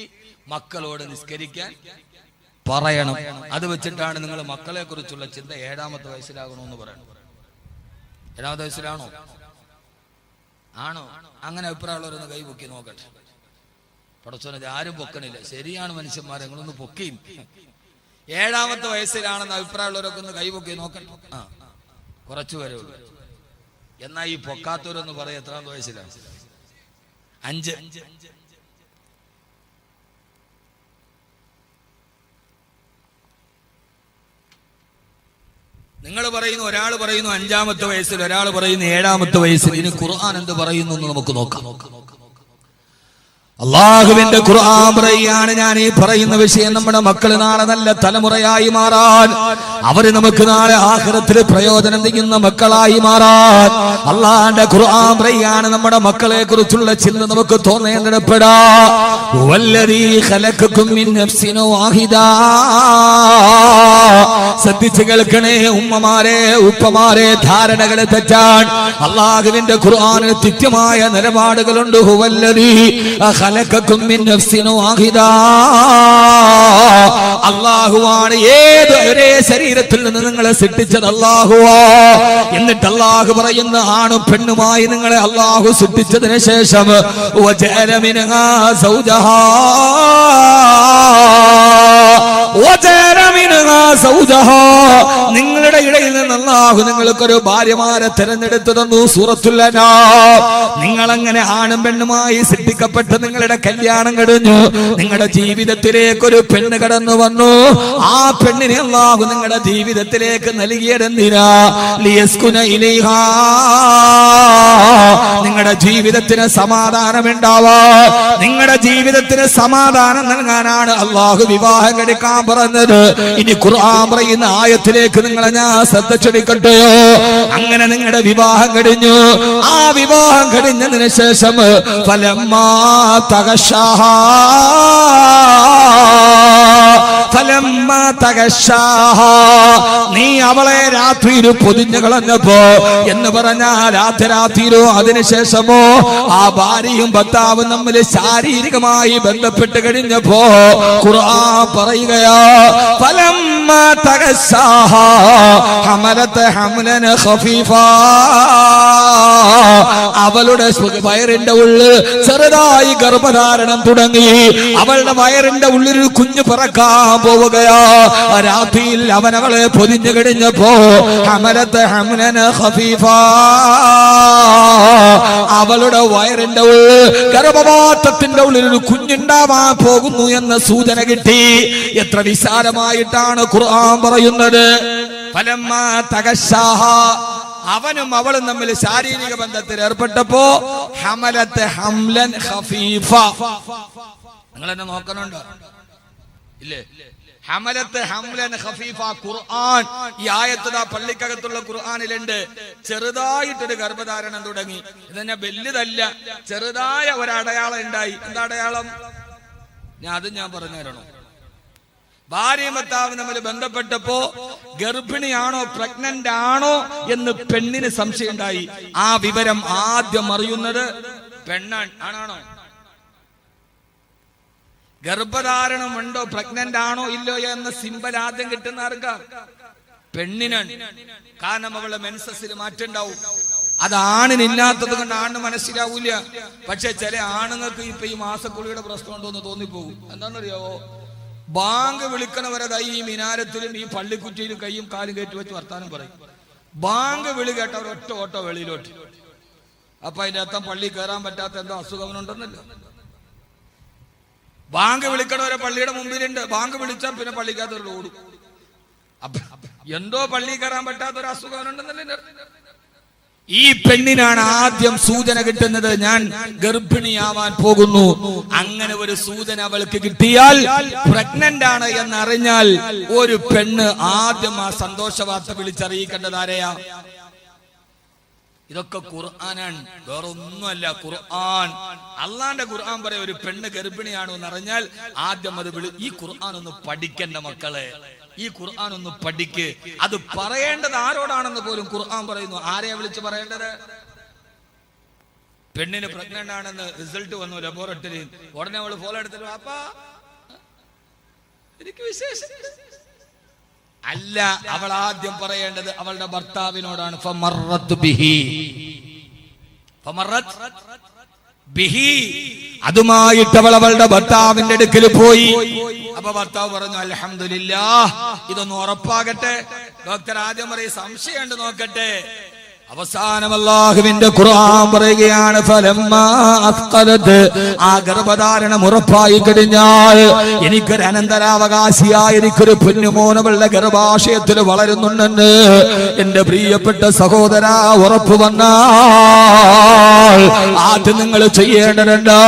മക്കളോട് നിസ്കരിക്കാൻ പറയണം. അത് വെച്ചിട്ടാണ് നിങ്ങൾ മക്കളെ കുറിച്ചുള്ള ചിന്ത 7ാമത്തെ വയസ്സിലാകണമെന്ന് പറയണം. 7ാമത്തെ വയസ്സിലാണോ? ആണോ? അങ്ങനെ അഭിപ്രായമുള്ളവരൊന്ന് കൈ പൊക്കി നോക്കട്ടെ. പടച്ചോനെ ആരും പൊക്കണില്ല. ശരിയാണ് മനുഷ്യന്മാരെ, നിങ്ങളൊന്ന് പൊക്കിയും. 7ാമത്തെ വയസ്സിലാണെന്ന് അഭിപ്രായമുള്ളവരൊക്കെ ഒന്ന് കൈ പൊക്കി നോക്കട്ടെ. കുറച്ചുപേരേ ഉള്ളൂ. എന്നാ ഈ പൊക്കാത്തവരൊന്ന് പറയാം, എത്രാമത്തെ വയസ്സിലാണ്? 5. നിങ്ങൾ പറയുന്നു, ഒരാൾ പറയുന്നു 5ാമത്തെ വയസ്സിൽ, ഒരാൾ പറയുന്നു 7ാമത്തെ വയസ്സിൽ. ഇനി ഖുർആൻ എന്ത് പറയുന്നു എന്ന് നമുക്ക് നോക്കാം. അള്ളാഹുവിന്റെ ഖുർആൻ പറയാണ്, ഞാൻ ഈ പറയുന്ന വിഷയം നമ്മുടെ മക്കൾ നാളെ നല്ല തലമുറയായി മാറാൻ, അവര് നമുക്ക് നാളെ ആഖിറത്തിൽ പ്രയോജനം ചെയ്യുന്ന മക്കളായി മാറാൻ അള്ളാഹുവിന്റെ ഖുർആൻ പറയാണ്. നമ്മുടെ മക്കളെ കുറിച്ചുള്ള ചിന്ത നമുക്ക് തോന്നേണ്ടപ്പെടാ. വല്ലദീ ഖലഖകും മിൻ നഫ്സിൻ വാഹിദാ. ശ്രദ്ധിച്ചു കേൾക്കണേ ഉമ്മമാരെ, ഉപ്പമാരെ, ധാരണകളെ തെറ്റാൻ അള്ളാഹുവിന്റെ ഖുർആനിന് കൃത്യമായ നിലപാടുകളുണ്ട്. ഹുവല്ലദീ ഖലഖകും മിൻ നഫ്സിൻ വാഹിദാ. അല്ലാഹുവാണ് ഒരേ ശരീരത്തിൽ നിന്ന് നിങ്ങളെ സൃഷ്ടിച്ചത് അല്ലാഹുവാ. എന്നിട്ട് അല്ലാഹു പറയുന്ന ആണും പെണ്ണുമായി നിങ്ങളെ അല്ലാഹു സൃഷ്ടിച്ചതിന് ശേഷം വജഅല മിൻഹാ സൗജഹാ, വജഅല മിൻഹാ സൗജഹാ, നിങ്ങളുടെ ഇടയിൽ നിന്ന് അല്ലാഹു നിങ്ങൾക്കൊരു ഭാര്യമാരെ തിരഞ്ഞെടുത്തു തന്നു. സൂറത്തുൽ അനാം. നിങ്ങൾ അങ്ങനെ ആണും പെണ്ണുമായി സൃഷ്ടിക്കപ്പെട്ട് നിങ്ങളുടെ കല്യാണം കഴിഞ്ഞു, നിങ്ങളുടെ ജീവിതത്തിലേക്ക് ഒരു പെണ്ണ് കടന്നു വന്നു. ആ പെണ്ണിനെ അല്ലാഹു നിങ്ങളുടെ ജീവിതത്തിലേക്ക് നൽകിയതെന്തിനാ? ലിയസ്കുന ഇലൈഹാ, നിങ്ങളുടെ ജീവിതത്തിന് സമാധാനം ഉണ്ടാവാ, നിങ്ങളുടെ ജീവിതത്തിന് സമാധാനം നൽകാനാണ് അല്ലാഹു വിവാഹം കഴിക്കാൻ പറഞ്ഞത്. ഇനി ഖുർആൻ പറയുന്ന ആയത്തിലേക്ക് നിങ്ങളെ ഞാൻ ശ്രദ്ധ ക്ഷണിക്കട്ടെയോ? അങ്ങനെ നിങ്ങളുടെ വിവാഹം കഴിഞ്ഞു. ആ വിവാഹം കഴിഞ്ഞതിന് ശേഷം ഫലമ്മാ തഗശാഹാ, ഫലമ്മാ തഗശാഹാ, നീ അവളെ രാത്രിയിൽ പൊതിഞ്ഞു കളഞ്ഞപ്പോ എന്ന് പറഞ്ഞാൽ രാത്രിയിലോ അതിനുശേഷമോ ആ ഭാര്യയും ഭർത്താവും തമ്മിൽ ശാരീരികമായി ബന്ധപ്പെട്ട് കഴിഞ്ഞപ്പോ ഖുർആൻ പറയുകയാ, ഫലമ്മാ തഗശാഹാ ഹമലത് ഹംലൻ ഖഫീഫാ, അവളുടെ വയറിന്റെ ഉള്ളിൽ ചെറുതായി ഗർഭധാരണം തുടങ്ങി. അവളുടെ വയറിന്റെ ഉള്ളിൽ ഒരു കുഞ്ഞ് പിറക്കാൻ പോവുകയാ. രാത്രിയിൽ അവനവളെ പൊതിഞ്ഞു കഴിഞ്ഞപ്പോ ഹമലത് ഹംലൻ ഖഫീഫാ, അവളുടെ വയറിന്റെ ഉള്ളിൽ ഗർഭപാത്രത്തിന്റെ ഉള്ളിൽ ഒരു കുഞ്ഞുണ്ടാവാൻ പോകുന്നു എന്ന സൂചന കിട്ടി. എത്ര വിശാലമായിട്ടാണ് ഖുർആൻ പറയുന്നത്. ഫലമ്മാ തഗശാഹാ, അവനും അവളും തമ്മിൽ ശാരീരിക ബന്ധത്തിൽ ഏർപ്പെട്ടപ്പോ ഹമലത്ത് ഹംലൻ ഖഫീഫ. നിങ്ങൾ എന്നെ നോക്കണുണ്ടോ? ഇല്ലേ? ഹമലത്ത് ഹംലൻ ഖഫീഫ. ഖുർആൻ ഈ ആയത്ത് പള്ളിക്കകത്തുള്ള ഖുർആനിലുണ്ട്. ചെറുതായിട്ടൊരു ഗർഭധാരണം തുടങ്ങി. ഇതന്നെ വലുതല്ല, ചെറുതായ ഒരടയാളം ഉണ്ടായി. എന്താ അടയാളം? ഞാൻ പറഞ്ഞു തരണോ? ഭാര്യയും ഭർത്താവും തമ്മിൽ ബന്ധപ്പെട്ടപ്പോ ഗർഭിണിയാണോ പ്രഗ്നന്റ് ആണോ എന്ന് പെണ്ണിന് സംശയം ഉണ്ടായി. ആ വിവരം ആദ്യം അറിയുന്നത് പെണ്ണാണ്. ആണാണോ? ഗർഭധാരണം ഉണ്ടോ, പ്രഗ്നന്റ് ആണോ ഇല്ലോ എന്ന സിമ്പൽ ആദ്യം കിട്ടുന്ന ആർക്കാ? പെണ്ണിനാണ്. കാരണം അവളുടെ മെൻസസിൽ മാറ്റം ഉണ്ടാവും. അത് ആണിനില്ലാത്തത് കൊണ്ട് ആണിന് മനസ്സിലാവൂല. പക്ഷെ ചില ആണുങ്ങൾക്ക് ഇപ്പൊ ഈ മാസക്കുളിയുടെ പ്രശ്നം ഉണ്ടോന്ന് തോന്നിപ്പോകും. എന്താണെന്നറിയാവോ? ബാങ്ക് വിളിക്കണവരതായി ഈ മിനാരത്തിലും ഈ പള്ളിക്കുറ്റിയിലും കൈയും കാലും കയറ്റി വെച്ച് വർത്താനം പറയും. ബാങ്ക് വിളി കേട്ടവർ ഒറ്റ ഓട്ടോ വെളിയിലോട്ട്. അപ്പൊ അതിന്റെ അർത്ഥം പള്ളി കയറാൻ പറ്റാത്ത എന്തോ അസുഖമുണ്ടെന്നല്ലോ. ബാങ്ക് വിളിക്കണവരെ പള്ളിയുടെ മുമ്പിലുണ്ട്. ബാങ്ക് വിളിച്ചാൽ പിന്നെ പള്ളിക്കകത്ത് ഓടും. അപ്പൊ എന്തോ പള്ളി കയറാൻ പറ്റാത്ത ഒരു അസുഖമുണ്ടെന്നല്ലേ. ഈ പെണ്ണിനാണ് ആദ്യം സൂചന കിട്ടുന്നത്, ഞാൻ ഗർഭിണിയാവാൻ പോകുന്നു. അങ്ങനെ ഒരു സൂചന അവൾക്ക് കിട്ടിയാൽ, പ്രഗ്നന്റ് ആണ് എന്നറിഞ്ഞാൽ ഒരു പെണ്ണ് ആദ്യം ആ സന്തോഷ വാർത്ത വിളിച്ചറിയിക്കേണ്ടത് ആരെയാ? ഇതൊക്കെ ഖുർആനാണ്, വേറൊന്നുമല്ല. ഖുർആൻ, അള്ളാന്റെ ഖുർആൻ പറയാം, ഒരു പെണ്ണ് ഗർഭിണിയാണോ എന്നറിഞ്ഞാൽ ആദ്യം അത് ഈ ഖുർആൻ ഒന്ന് പഠിക്കണ്ട മക്കളെ. ഈ ഖുർആൻ ഒന്ന് പഠിക്ക്. അത് പറയേണ്ടത് ആരോടാണെന്ന് പോലും ഖുർആൻ പറയുന്നു. ആരെയാ വിളിച്ച് പറയേണ്ടത്? പെണ്ണിന് പ്രഗ്നന്റ് ആണെന്ന് റിസൾട്ട് വന്നു ലബോറട്ടറിയിൽ. ഉടനെ അവള് ഫോളോ എടുത്തിട്ട് അപ്പാ എനിക്ക് വിശേഷം അല്ല. അവൾ ആദ്യം പറയേണ്ടത് അവളുടെ ഭർത്താവിനോടാണ്. അതുമായിട്ട് അവൾ അവളുടെ ഭർത്താവിന്റെ അടുക്കൽ പോയി. അപ്പൊ ഭർത്താവ് പറഞ്ഞു, അൽഹംദുലില്ലാഹ്, ഇതൊന്ന് ഉറപ്പാകട്ടെ. ഡോക്ടർ ആദ്യം പറയും സംശയമുണ്ട്, നോക്കട്ടെ. അവസാനം അല്ലാഹുവിന്റെ ഖുർആൻ പറയുകയാണ്, ഫലമ്മാ അസ്ഖലത്, ആ ഗർഭധാരണം ഉറപ്പായി കഴിഞ്ഞാൽ എനിക്കൊരു അനന്തരാവകാശിയായ എനിക്കൊരു പൊന്നുമോനവളുടെ ഗർഭാശയത്തിൽ വളരുന്നുണ്ടെന്ന് എന്റെ പ്രിയപ്പെട്ട സഹോദര ഉറപ്പ് വന്നാൽ ആദ്യം നിങ്ങൾ ചെയ്യേണ്ടതുണ്ട്,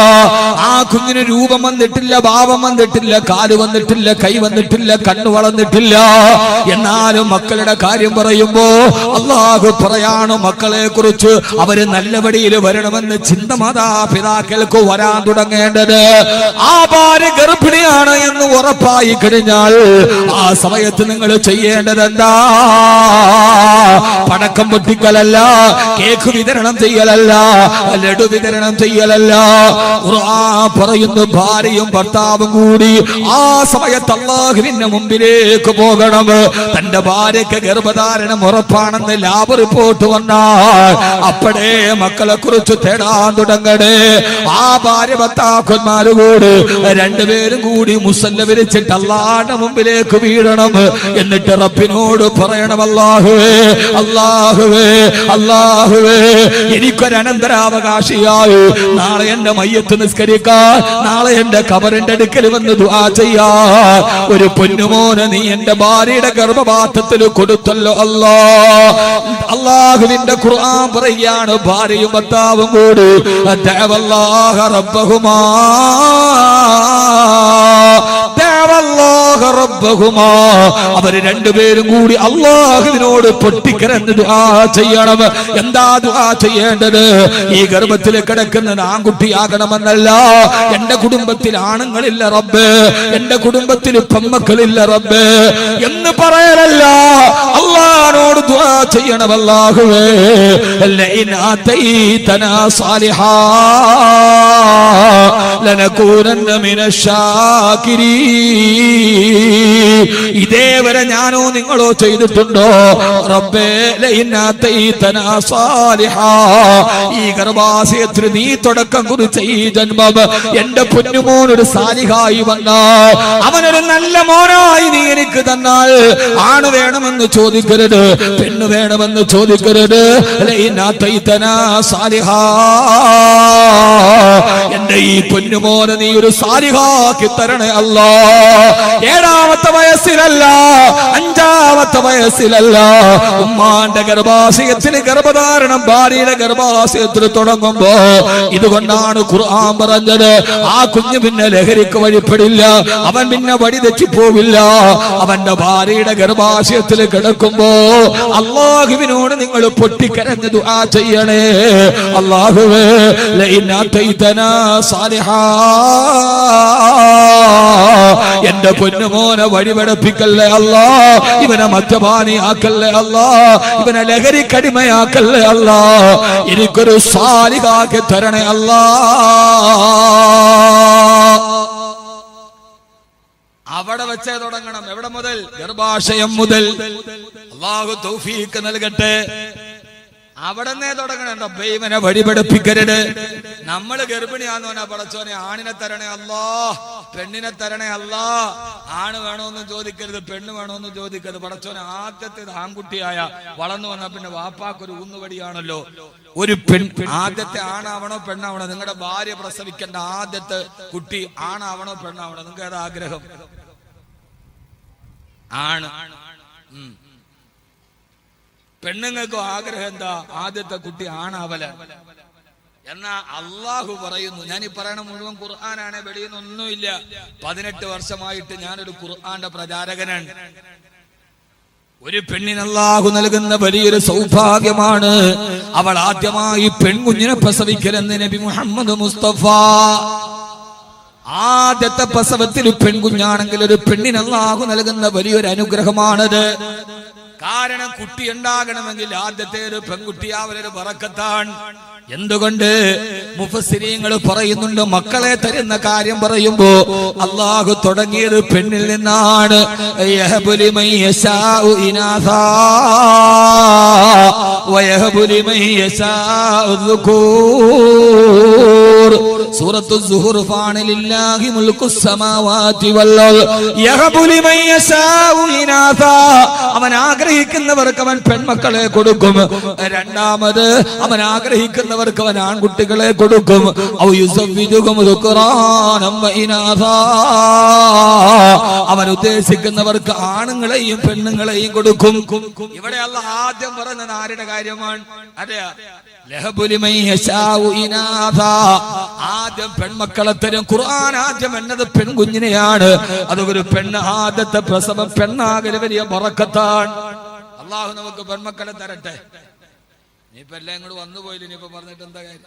ആ കുഞ്ഞിന് രൂപം വന്നിട്ടില്ല, ഭാവം വന്നിട്ടില്ല, കാല് വന്നിട്ടില്ല, കൈ വന്നിട്ടില്ല, കണ്ണ് വളർന്നിട്ടില്ല, എന്നാലും മക്കളുടെ കാര്യം പറയുമ്പോ അല്ലാഹു പറയാണ് മക്കളെ കുറിച്ച് അവര് നല്ല വഴിയിൽ വരണമെന്ന് ചിന്ത മാതാപിതാക്കൾക്ക് വരാൻ തുടങ്ങേണ്ടത്. ആ ഭാര്യ ഗർഭിണിയാണ് എന്ന് ഉറപ്പായി കഴിഞ്ഞാൽ ആ സമയത്ത് നിങ്ങൾ ചെയ്യേണ്ടത് എന്താ? പടക്കം പൊട്ടിക്കലല്ല, കേക്ക് വിതരണം ചെയ്യലല്ല, ലഡു വിതരണം ചെയ്യലല്ല. ഖുർആൻ പറയുന്നു, ഭാര്യയും ഭർത്താവും കൂടി ആ സമയത്ത് അല്ലാഹുവിന്റെ മുമ്പിലേക്ക് പോകണം. തന്റെ ഭാര്യക്ക് ഗർഭധാരണം ഉറപ്പാണെന്ന് ലാബ് റിപ്പോർട്ട് വന്നാൽ അപ്പോഴേ മക്കളെ കുറിച്ച് തേടാൻ തുടങ്ങണേ. ആ ഭാര്യ ഭർത്താക്കന്മാര് കൂടി രണ്ടുപേരും കൂടി മുസല്ല വിരിച്ചിട്ട് അല്ലാഹുവിന്റെ മുമ്പിലേക്ക് വീഴണം. എന്നിട്ട് റബ്ബിനോട് പറയണം, അല്ലാഹുവേ, അല്ലാഹുവേ, അല്ലാഹുവേ, എനിക്കൊരു അനന്തരാവകാശിയായി നാളെ എന്റെ മയ്യത്ത് നിസ്കരിക്കാൻ, നാളെ എന്റെ ഖബറിന്റെ അടുക്കൽ വന്ന് ദുആ ചെയ്യാൻ ഒരു പൊന്നുമോനെ നീ എന്റെ ഭാര്യയുടെ ഗർഭപാത്രത്തിൽ കൊടുത്തല്ലോ അല്ലാ. അല്ലാഹുവിന്റെ ഖുർആൻ പറയുകയാണ്, ഭാര്യയും ഭർത്താവും കൂടി ദഅവല്ലാഹ റബ്ബഹുമാ, ദഅവല്ലാഹ റബ്ബഹുമാ, അവർ രണ്ടുപേരും കൂടി അല്ലാഹുവിനോട് പൊട്ടിക്കരഞ്ഞ് ദുആ ചെയ്യണം. എന്താ ദുആ ചെയ്യേണ്ടത്? ഈ ഗർഭത്തിൽ കിടക്കുന്നത് ആൺകുട്ടിയാകണമെന്നല്ല, എന്റെ കുടുംബത്തിൽ ആണുങ്ങളില്ല റബ്ബേ, എന്റെ കുടുംബത്തിൽ പെൺമക്കളില്ല റബ്ബേ എന്ന് പറയലല്ല, അല്ലാഹുവോട് ദുആ ചെയ്യണം. അല്ലാഹുവേ, ലഇൻ ആതൈതനാ സാലിഹാ ലനകൂനന്ന മിനശ്ശാകിരീൻ. ഇതേവരെ ഞാനോ നിങ്ങളോ ചെയ്തിട്ടുണ്ടോ? റബ്ബേ, ലഇൻ ആതൈതനാ സാലിഹാ, ഈ ഗർഭാശയത്തിൽ നീ തുടക്കം കുറിച്ച ഈ ജന്മം എന്റെ പൊന്നുമോൻ ഒരു സാലിഹായി വന്നാൽ, അവനൊരു നല്ല മോനായി നീ എനിക്ക് തന്നാൽ, ആണ് വേണമെന്ന് ചോദിക്കരുത്, പെണ്ണ് വേണമെന്ന് ചോദിക്കരുത്. എന്റെ ഈ പൊന്നുമോനെ നീ ഒരു സാലിഹാക്കി തരണേ അല്ലാ. 7ാമത്തെ വയസ്സിലല്ല, 5ാമത്തെ വയസ്സിലല്ല, ഉമ്മാന്റെ ഗർഭാശയത്തിന് ഗർഭധാരണം ഭാര്യയുടെ ഗർഭാശയത്തിൽ തുടങ്ങുമ്പോ ഇതുകൊണ്ടാണ് ഖുർആൻ പറഞ്ഞത്, ആ കുഞ്ഞ് പിന്നെ ലഹരിക്ക് വഴിപ്പെടില്ല, അവൻ പിന്നെ വഴി തെറ്റിപ്പോവില്ല. അവന്റെ ഭാര്യയുടെ ഗർഭാശയത്തിൽ കിടക്കുമ്പോ അല്ലാഹുവിനോട് നിങ്ങൾ പൊട്ടിക്കരഞ്ഞ് ദുആ ചെയ്യണേ. അല്ലാഹുവേ ലഇൻ അതൈതനാ സാലിഹാ, എന്റെ പൊന്നുമോനെ വഴിപഠിപ്പിക്കല്ലേ അല്ലാ, ഇവനെ മദ്യപാനിയാക്കല്ലേ അല്ലാ, ഇവനെ ലഹരിക്കടിമയാക്കല്ലേ അല്ലാ, എനിക്കൊരു സാലിഹാക്കി തരണേ അല്ലാ. അവിടെ വെച്ചേ തുടങ്ങണം. എവിടെ മുതൽ? ഗർഭാശയം മുതൽ. അല്ലാഹു തൗഫീഖ് നൽകട്ടെ. അവിടെന്നേ തുടങ്ങണം. റബ്ബേ ഇവനെ വഴിപഠിപ്പിക്കരുത്. നമ്മള് ഗർഭിണിയാന്ന് പറഞ്ഞാ പടച്ചോനെ ആണിനെ തരണേ അല്ലാ, പെണ്ണിനെ തരണേ അല്ലാ. ആണ് വേണോന്ന് ചോദിക്കരുത്, പെണ്ണ് വേണോന്ന് ചോദിക്കരുത്. പടച്ചോനെ ആദ്യത്തേത് ആൺകുട്ടിയായ വളർന്നു വന്നാ പിന്നെ വാപ്പാക്കൊരു ഊന്നുവടിയാണല്ലോ. ഒരു ആദ്യത്തെ ആണാവണോ പെണ്ണാവണോ? നിങ്ങളുടെ ഭാര്യ പ്രസവിക്കേണ്ട ആദ്യത്തെ കുട്ടി ആണാവണോ പെണ്ണാവണോ? നിങ്ങൾക്ക് ഏതാ ആഗ്രഹം? ആണ്. പെണ്ണുങ്ങൾക്കും ആഗ്രഹം എന്താ? ആദ്യത്തെ കുട്ടി ആണാവല. എന്നാ അള്ളാഹു പറയുന്നു, ഞാൻ ഈ പറയണ മുഴുവൻ ഖുർആനാണ്, വെളിയൊന്നൊന്നുമില്ല. 18 വർഷമായിട്ട് ഞാനൊരു ഖുർആന്റെ പ്രചാരകനാണ്. ഒരു പെണ്ണിന് അല്ലാഹു നൽകുന്ന വലിയൊരു സൗഭാഗ്യമാണ് അവൾ ആദ്യമായി പെൺകുഞ്ഞിനെ പ്രസവിക്കലെന്ന് നബി മുഹമ്മദ് മുസ്തഫ. ആദ്യത്തെ പ്രസവത്തിൽ പെൺകുഞ്ഞാണെങ്കിൽ ഒരു പെണ്ണിന് അല്ലാഹു നൽകുന്ന വലിയൊരു അനുഗ്രഹമാണത്. കാരണം കുട്ടി ഉണ്ടാകണമെങ്കിൽ ആദ്യത്തെ ഒരു പെൺകുട്ടിയാവലൊരു ബറക്കത്താണ്. എന്തുകൊണ്ട്? മുഫസ്സിരീങ്ങൾ പറയുന്നുണ്ട്, മക്കളെ തരുന്ന കാര്യം പറയുമ്പോ അല്ലാഹു തുടങ്ങിയത് പെണ്ണിൽ നിന്നാണ്. യഹബു ലിമൻ യശാഉ ഇനാസാ വയഹബു ലിമൻ യശാഉ ദുകൂർ. സൂറത്തു സുഹ്റുഫാണ് ലില്ലാഹി മുൽക്കുസ് സമാവാതി വൽ അർദ് യഹബു ലിമൻ യശാഉ ഇനാസാ. അവൻ ആഗ്രഹിക്കുന്നവർക്ക് അവൻ പെൺമക്കളെ കൊടുക്കും. രണ്ടാമത് അവൻ ആഗ്രഹിക്കുന്നവർക്ക് അവൻ ആൺകുട്ടികളെ കൊടുക്കും. അവൻ ഉദ്ദേശിക്കുന്നവർക്ക് ആണുങ്ങളെയും പെണ്ണുങ്ങളെയും കൊടുക്കും. ഇവിടെ അല്ലാഹു ആദ്യം പറഞ്ഞത് ആരുടെ കാര്യമാണ്? അതെ, ആദ്യം പെൺമക്കളെ തരും. ഖുർആൻ ആദ്യം എന്നത് പെൺകുഞ്ഞിനെയാണ്. അതൊരു പെണ്ണ് ആദ്യത്തെ പ്രസവം പെണ്ണാകൽ വലിയ ബറക്കത്താണ്. അല്ലാഹു നമുക്ക് പെൺമക്കളെ തരട്ടെ. ഇനിയിപ്പോ എല്ലാം ഇങ്ങോട്ട് വന്നു പോയില്ല. ഇനിയിപ്പോ പറഞ്ഞിട്ട് എന്താ കാര്യം?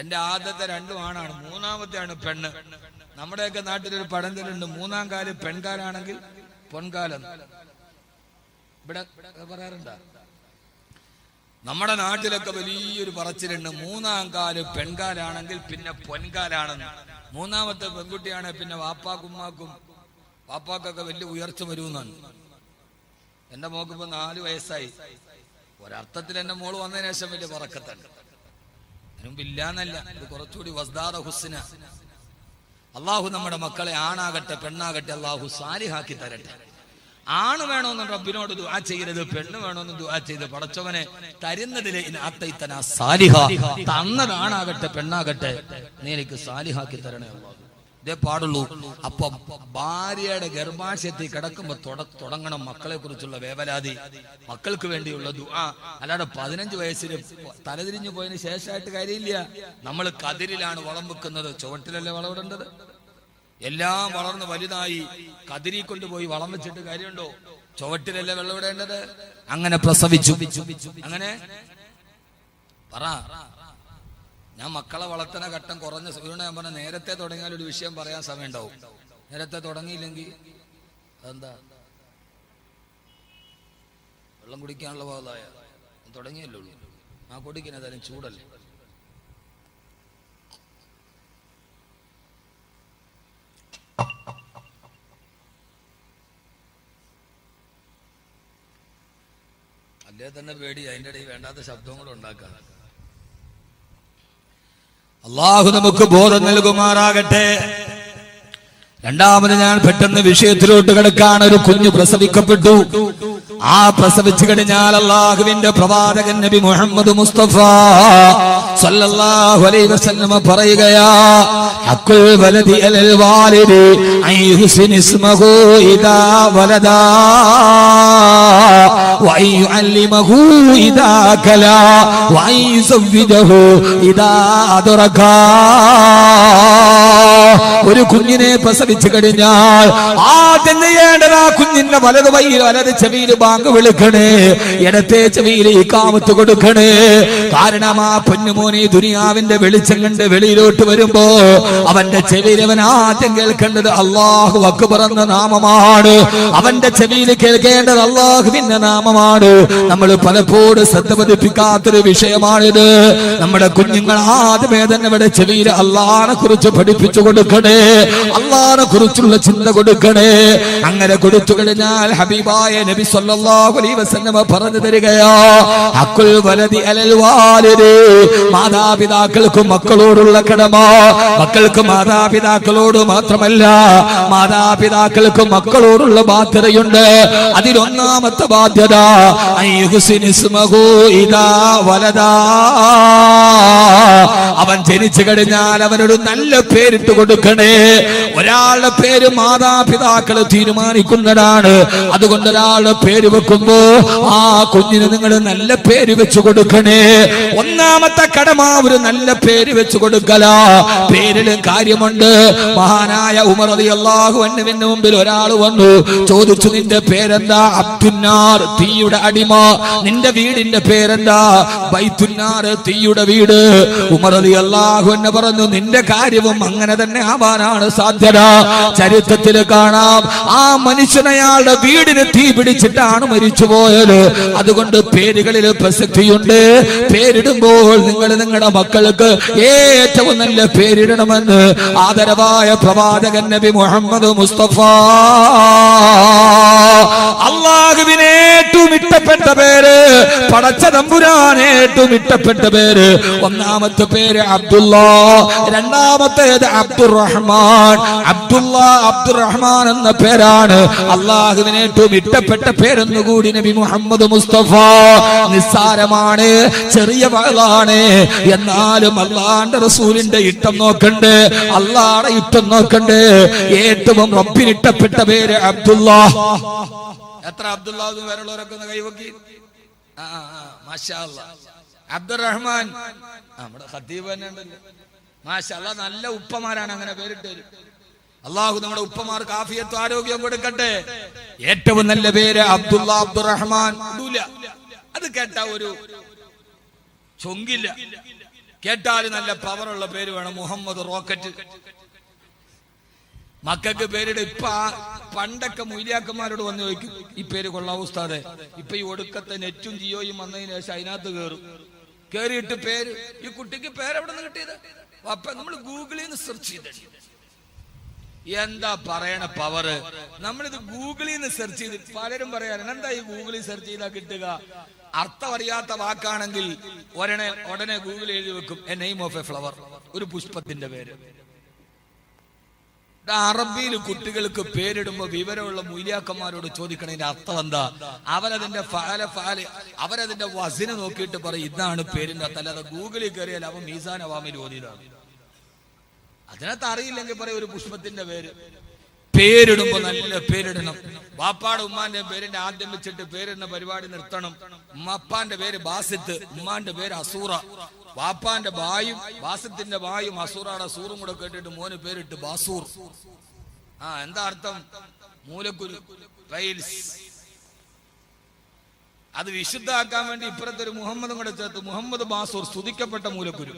എന്റെ ആദ്യത്തെ 2 ആണാണ്, 3ാമത്തെയാണ് പെണ്ണ്. നമ്മുടെയൊക്കെ നാട്ടിലൊരു പഴഞ്ചൊല്ലുണ്ട്, 3ാം കാല് പെൺകാലാണെങ്കിൽ പൊൻകാലം. ഇവിടെ പറയാറുണ്ട? നമ്മുടെ നാട്ടിലൊക്കെ വലിയൊരു പറച്ചിലുണ്ട്, 3ാം കാല് പെൺകാലാണെങ്കിൽ പിന്നെ പൊൻകാലാണെന്ന്. 3ാമത്തെ പെൺകുട്ടിയാണ് പിന്നെ വാപ്പാക്കും വാപ്പാക്കൊക്കെ വലിയ ഉയർച്ച വരുമെന്നാണ്. എന്റെ മോക്കിപ്പോ 4 വയസ്സായി. ഒരർത്ഥത്തിൽ എന്റെ മോള് വന്നതിന് ശേഷം വലിയ പറക്കത്തല്ല, അതിനുമ്പില്ലാന്നല്ല, ഇത് കുറച്ചുകൂടി വസ്ദാദ ഹുസ്ന. അള്ളാഹു നമ്മുടെ മക്കളെ ആണാകട്ടെ പെണ്ണാകട്ടെ അള്ളാഹു സാലിഹാക്കി തരട്ടെ. ആണ് വേണമെന്ന് റബ്ബിനോട് ദുആ ചെയ്യരുത്, പെണ്ണ് വേണമെന്ന് ദുആ ചെയ്ത് പടച്ചവനെ തരുന്നതിലെ തന്നതാണാകട്ടെ പെണ്ണാകട്ടെ നീ എനിക്ക് സാലിഹാക്കി തരണേ അല്ലാഹു. ഇതേ പാടുള്ളൂ. അപ്പം ഭാര്യയുടെ ഗർഭാശയത്തിൽ കിടക്കുമ്പോ തുടങ്ങണം മക്കളെ കുറിച്ചുള്ള വേവലാതി, മക്കൾക്ക് വേണ്ടിയുള്ള ദുആ. അല്ലാതെ 15 വയസ്സിൽ തലതിരിഞ്ഞു പോയതിന് ശേഷമായിട്ട് കാര്യമില്ല. നമ്മൾ കതിരിലാണ് വളം വെക്കുന്നത്, ചുവട്ടിലല്ലേ വളമിടേണ്ടത്. എല്ലാം വളർന്ന് വലുതായി കതിരി കൊണ്ടുപോയി വളം വെച്ചിട്ട് കാര്യമുണ്ടോ? ചുവട്ടിലല്ലേ വെള്ളമിടേണ്ടത്. അങ്ങനെ പ്രസവിച്ചു. അങ്ങനെ പറ. ഞാൻ മക്കളെ വളർത്തുന്ന ഘട്ടം കുറഞ്ഞ ഞാൻ പറഞ്ഞ നേരത്തെ തുടങ്ങിയാൽ ഒരു വിഷയം പറയാൻ സമയം ഉണ്ടാവും. നേരത്തെ തുടങ്ങിയില്ലെങ്കിൽ അതെന്താ? വെള്ളം കുടിക്കാനുള്ള ഭാഗമായ തുടങ്ങിയല്ലോ ഉള്ളൂ. ആ കുടിക്കുന്നതായാലും ചൂടല്ലേ. അല്ലേ തന്നെ പേടി, അതിൻ്റെ ഇടയിൽ വേണ്ടാത്ത ശബ്ദങ്ങളും ഉണ്ടാക്കാം. അള്ളാഹു നമുക്ക് ബോധം നൽകുമാറാകട്ടെ. രണ്ടാമത് ഞാൻ പെട്ടെന്ന് വിഷയത്തിലോട്ട് കിടക്കാൻ, ഒരു കുഞ്ഞു പ്രസവിക്കപ്പെട്ടു. ആ പ്രസവിച്ചു കഴിഞ്ഞാൽ അല്ലാഹുവിന്റെ പ്രവാചകൻ നബി മുഹമ്മദ് മുസ്തഫ സല്ലല്ലാഹു അലൈഹി വസല്ലം പറയുകയാ, ഹഖുൽ വലദി അലൽ വാലിദി അയ്യുഹ്സിന ഇസ്മഹു ഇദാ വലദാ വഅയ്യുഅല്ലിമഹു ഇദാ കലാ വഅയ്യുസവ്വിജഹു ഇദാ അദ്റകാ. ഒരു കുഞ്ഞിനെ പ്രസവിച്ചു കഴിഞ്ഞാൽ ആദ്യം ചെയ്യേണ്ടത് ആ കുഞ്ഞിന്റെ വലത് വൈയിൽ വലത് ചെവിയിൽ ബാങ്ക് വിളിക്കണേ, ഇടത്തെ ചെവിയിൽ ഇഖാമത്ത് കൊടുക്കണേ. കാരണം ആ പൊന്നുമോനെ ദുനിയാവിന്റെ വെളിച്ചം കണ്ട് വെളിയിലോട്ട് വരുമ്പോ അവന്റെ ചെവിയിൽ അവൻ ആദ്യം കേൾക്കേണ്ടത് അല്ലാഹു അക്ബർ എന്ന നാമമാണ്. അവന്റെ ചെവിയിൽ കേൾക്കേണ്ടത് അല്ലാഹുവിന്റെ നാമമാണ്. നമ്മൾ പലപ്പോഴും ശ്രദ്ധ പതിപ്പിക്കാത്തൊരു വിഷയമാണിത്. നമ്മുടെ കുഞ്ഞുങ്ങൾ ആദ്യമേ തന്നെ ഇവിടെ ചെവിയിൽ അല്ലാഹനെ കുറിച്ച് പഠിപ്പിച്ചു കൊടുക്കണേ, അല്ലാഹനെ കുറിച്ചുള്ള ചിന്ത കൊടുക്കണേ. അങ്ങനെ കൊടുത്തു കഴിഞ്ഞാൽ ഹബീബായ നബി സല്ലല്ലാഹു അലൈഹി വസല്ലം പറഞ്ഞു തരികയാ, ഹഖുൽ വലദി അലൽ വാലിദി, മാതാപിതാക്കൾക്ക് മക്കളോടുള്ള കടമ, മക്കൾക്ക് മാതാപിതാക്കളോട് മാത്രമല്ല മാതാപിതാക്കൾക്ക് മക്കളോടുള്ള ബാധ്യതയുണ്ട്. അതിലൊന്നാമത്തെ ബാധ്യത അയ്യുഹ്സിന ഇസ്മഹു ഇദാ വലദാ, അവൻ ജനിച്ചു കഴിഞ്ഞാൽ അവനൊരു നല്ല പേരിട്ട് കൊടുക്കണേ. ഒരാളുടെ പേര് മാതാപിതാക്കൾ തീരുമാനിക്കുന്നതാണ്. അതുകൊണ്ട് ഒരാളുടെ പേര് വെക്കുമ്പോ ആ കുഞ്ഞിന് നിങ്ങൾ നല്ല പേര് വെച്ചു കൊടുക്കണേ. ഒന്നാമത്തെ കടമ ഒരു നല്ല പേര് വെച്ചു കൊടുക്കല. പേരിലും കാര്യമുണ്ട്. മഹാനായ ഉമർ റളിയല്ലാഹു അൻഹുവിന്റെ മുമ്പിൽ ഒരാൾ വന്നു ചോദിച്ചു, നിന്റെ പേരെന്താ? അബ്ദുന്നാർ, തീയുടെ അടിമ. നിന്റെ വീടിന്റെ പേരെന്താ? ബൈത്തുന്നാർ, തീയുടെ വീട്. ഉമർ റളിയല്ലാഹു അൻഹു പറഞ്ഞു, നിന്റെ കാര്യവും അങ്ങനെ തന്നെ ആവാനാണ് സാധ്യത. ചരിത്രത്തിൽ കാണാം, ആ മനുഷ്യനയാളുടെ വീടിന് തീ പിടിച്ചിട്ടാണ് മരിച്ചുപോയത്. അതുകൊണ്ട് പേരുകളിൽ പ്രസക്തിയുണ്ട്. പേരിടുമ്പോൾ നിങ്ങൾ നിങ്ങളുടെ മക്കൾക്ക് ഏറ്റവും നല്ല പേരിടണമെന്ന് ആദരവായ പ്രവാചകൻ നബി മുഹമ്മദ് മുസ്തഫ. അല്ലാഹുവിനെ ഏറ്റവും ഇഷ്ടപ്പെട്ട പേര്, പടച്ച തമ്പുരാൻ ഏറ്റവും ഇഷ്ടപ്പെട്ട പേര്, ഒന്നാമത്തെ പേര് അബ്ദുല്ലാ, രണ്ടാമത്തേത് അബ്ദുറഹ്മാൻ. അബ്ദുറഹ്മാൻ എന്ന പേരാണ് അല്ലാഹുവിന് ഏറ്റവും ഇഷ്ടപ്പെട്ട പേരെന്നുകൂടി നബി മുഹമ്മദ് മുസ്തഫ. നിസ്സാരമാണ്, ചെറിയ വഅളാണ്, എന്നാലും അല്ലാഹുവിന്റെ റസൂലിന്റെ ഇഷ്ടം നോക്കണ്ടേ, അല്ലാഹുടെ ഇഷ്ടം നോക്കണ്ടേ. ഏറ്റവും റബ്ബിന് ഇഷ്ടപ്പെട്ട പേര് അബ്ദുല്ലാ. എത്ര അബ്ദുല്ലാ പേരുള്ളവരൊക്കെ ഒന്ന് കൈവക്കി. മാഷാ അല്ലാഹ്. അബ്ദുറഹ്മാൻ നമ്മുടെ ഖത്തീബ് തന്നെ ഉണ്ടല്ലോ. മാഷാ അല്ലാഹ്, നല്ല ഉപ്പമാരാണ് അങ്ങനെ പേരിട്ട്. അല്ലാഹു നമ്മുടെ ഉപ്പമാർക്ക് ആഫിയത്തും ആരോഗ്യം കൊടുക്കട്ടെ. ഏറ്റവും നല്ല പേര് അബ്ദുല്ലാ, അബ്ദുറഹ്മാൻ. അത് കേട്ടാ ഒരു ചൊങ്കില്ല, കേട്ടാല് നല്ല പവറുള്ള പേര് വേണം. മുഹമ്മദ് റോക്കറ്റ്. മക്കൾക്ക് പേരിട്. ഇപ്പൊ പണ്ടൊക്കെ മൊയ്ലിയാക്കന്മാരോട് വന്ന് ചോദിക്കും, ഈ പേര് കൊള്ളാവൂ ഉസ്താദേ. ഇപ്പൊ ഈ ഒടുക്കത്തെ നെറ്റും ജിയോയും വന്നതിന് ശേഷം അതിനകത്ത് കേറിയിട്ട് പേര്, ഈ കുട്ടിക്ക് പേരെവിടെ നിന്ന് കിട്ടിയത്? അപ്പൊ നമ്മൾ ഗൂഗിളിൽ നിന്ന് സെർച്ച് ചെയ്തിട്ട് എന്താ പറയണ പവറ്. നമ്മളിത് ഗൂഗിളിൽ നിന്ന് സെർച്ച് ചെയ്ത് പലരും പറയാൻ, എന്താ ഈ ഗൂഗിളിൽ സെർച്ച് ചെയ്താൽ കിട്ടുക? അർത്ഥം അറിയാത്ത വാക്കാണെങ്കിൽ ഉടനെ ഗൂഗിളിൽ എഴുതി വെക്കും, A name of A flower, ഒരു പുഷ്പത്തിന്റെ പേര്. അറബിയിൽ കുട്ടികൾക്ക് പേരിടുമ്പോ വിവരമുള്ള മൂല്യാക്കന്മാരോട് ചോദിക്കണതിന്റെ അർത്ഥം എന്താ? അവരതിന്റെ വസിന് നോക്കിയിട്ട് പറയും, ഇതാണ് പേരിന്റെ അർത്ഥം. അല്ലാതെ ഗൂഗിളിൽ കയറിയാൽ അവൻ മീസാൻ അവാമിൽ ഓതിയതാണ്. അതിനകത്ത് അറിയില്ലെങ്കിൽ പറയും ഒരു പുഷ്പത്തിന്റെ പേര്. പേരിടുമ്പോ നല്ല പേരിടണം. വാപ്പാടെ ഉമ്മാന്റെ പേരിന്റെ ആദ്യം വെച്ചിട്ട് പേരിടുന്ന പരിപാടി നിർത്തണം. ഉമ്മാപ്പാന്റെ പേര് ബാസിത്ത്, ഉമ്മാന്റെ പേര് അസൂറ. വാപ്പാന്റെ ബായും ബാസിത്തിന്റെ ബായും അസൂറാടെ സൂറും കൂടെ കേട്ടിട്ട് മോന് പേരിട്ട് ബാസൂർ. എന്താ അർത്ഥം? മൂലക്കുരു, പൈൽസ്. അത് വിശുദ്ധമാക്കാൻ വേണ്ടി ഇപ്പുറത്തൊരു മുഹമ്മദും കൂടെ ചേർത്ത് മുഹമ്മദ് ബാസൂർ, സ്തുതിക്കപ്പെട്ട മൂലക്കുരു.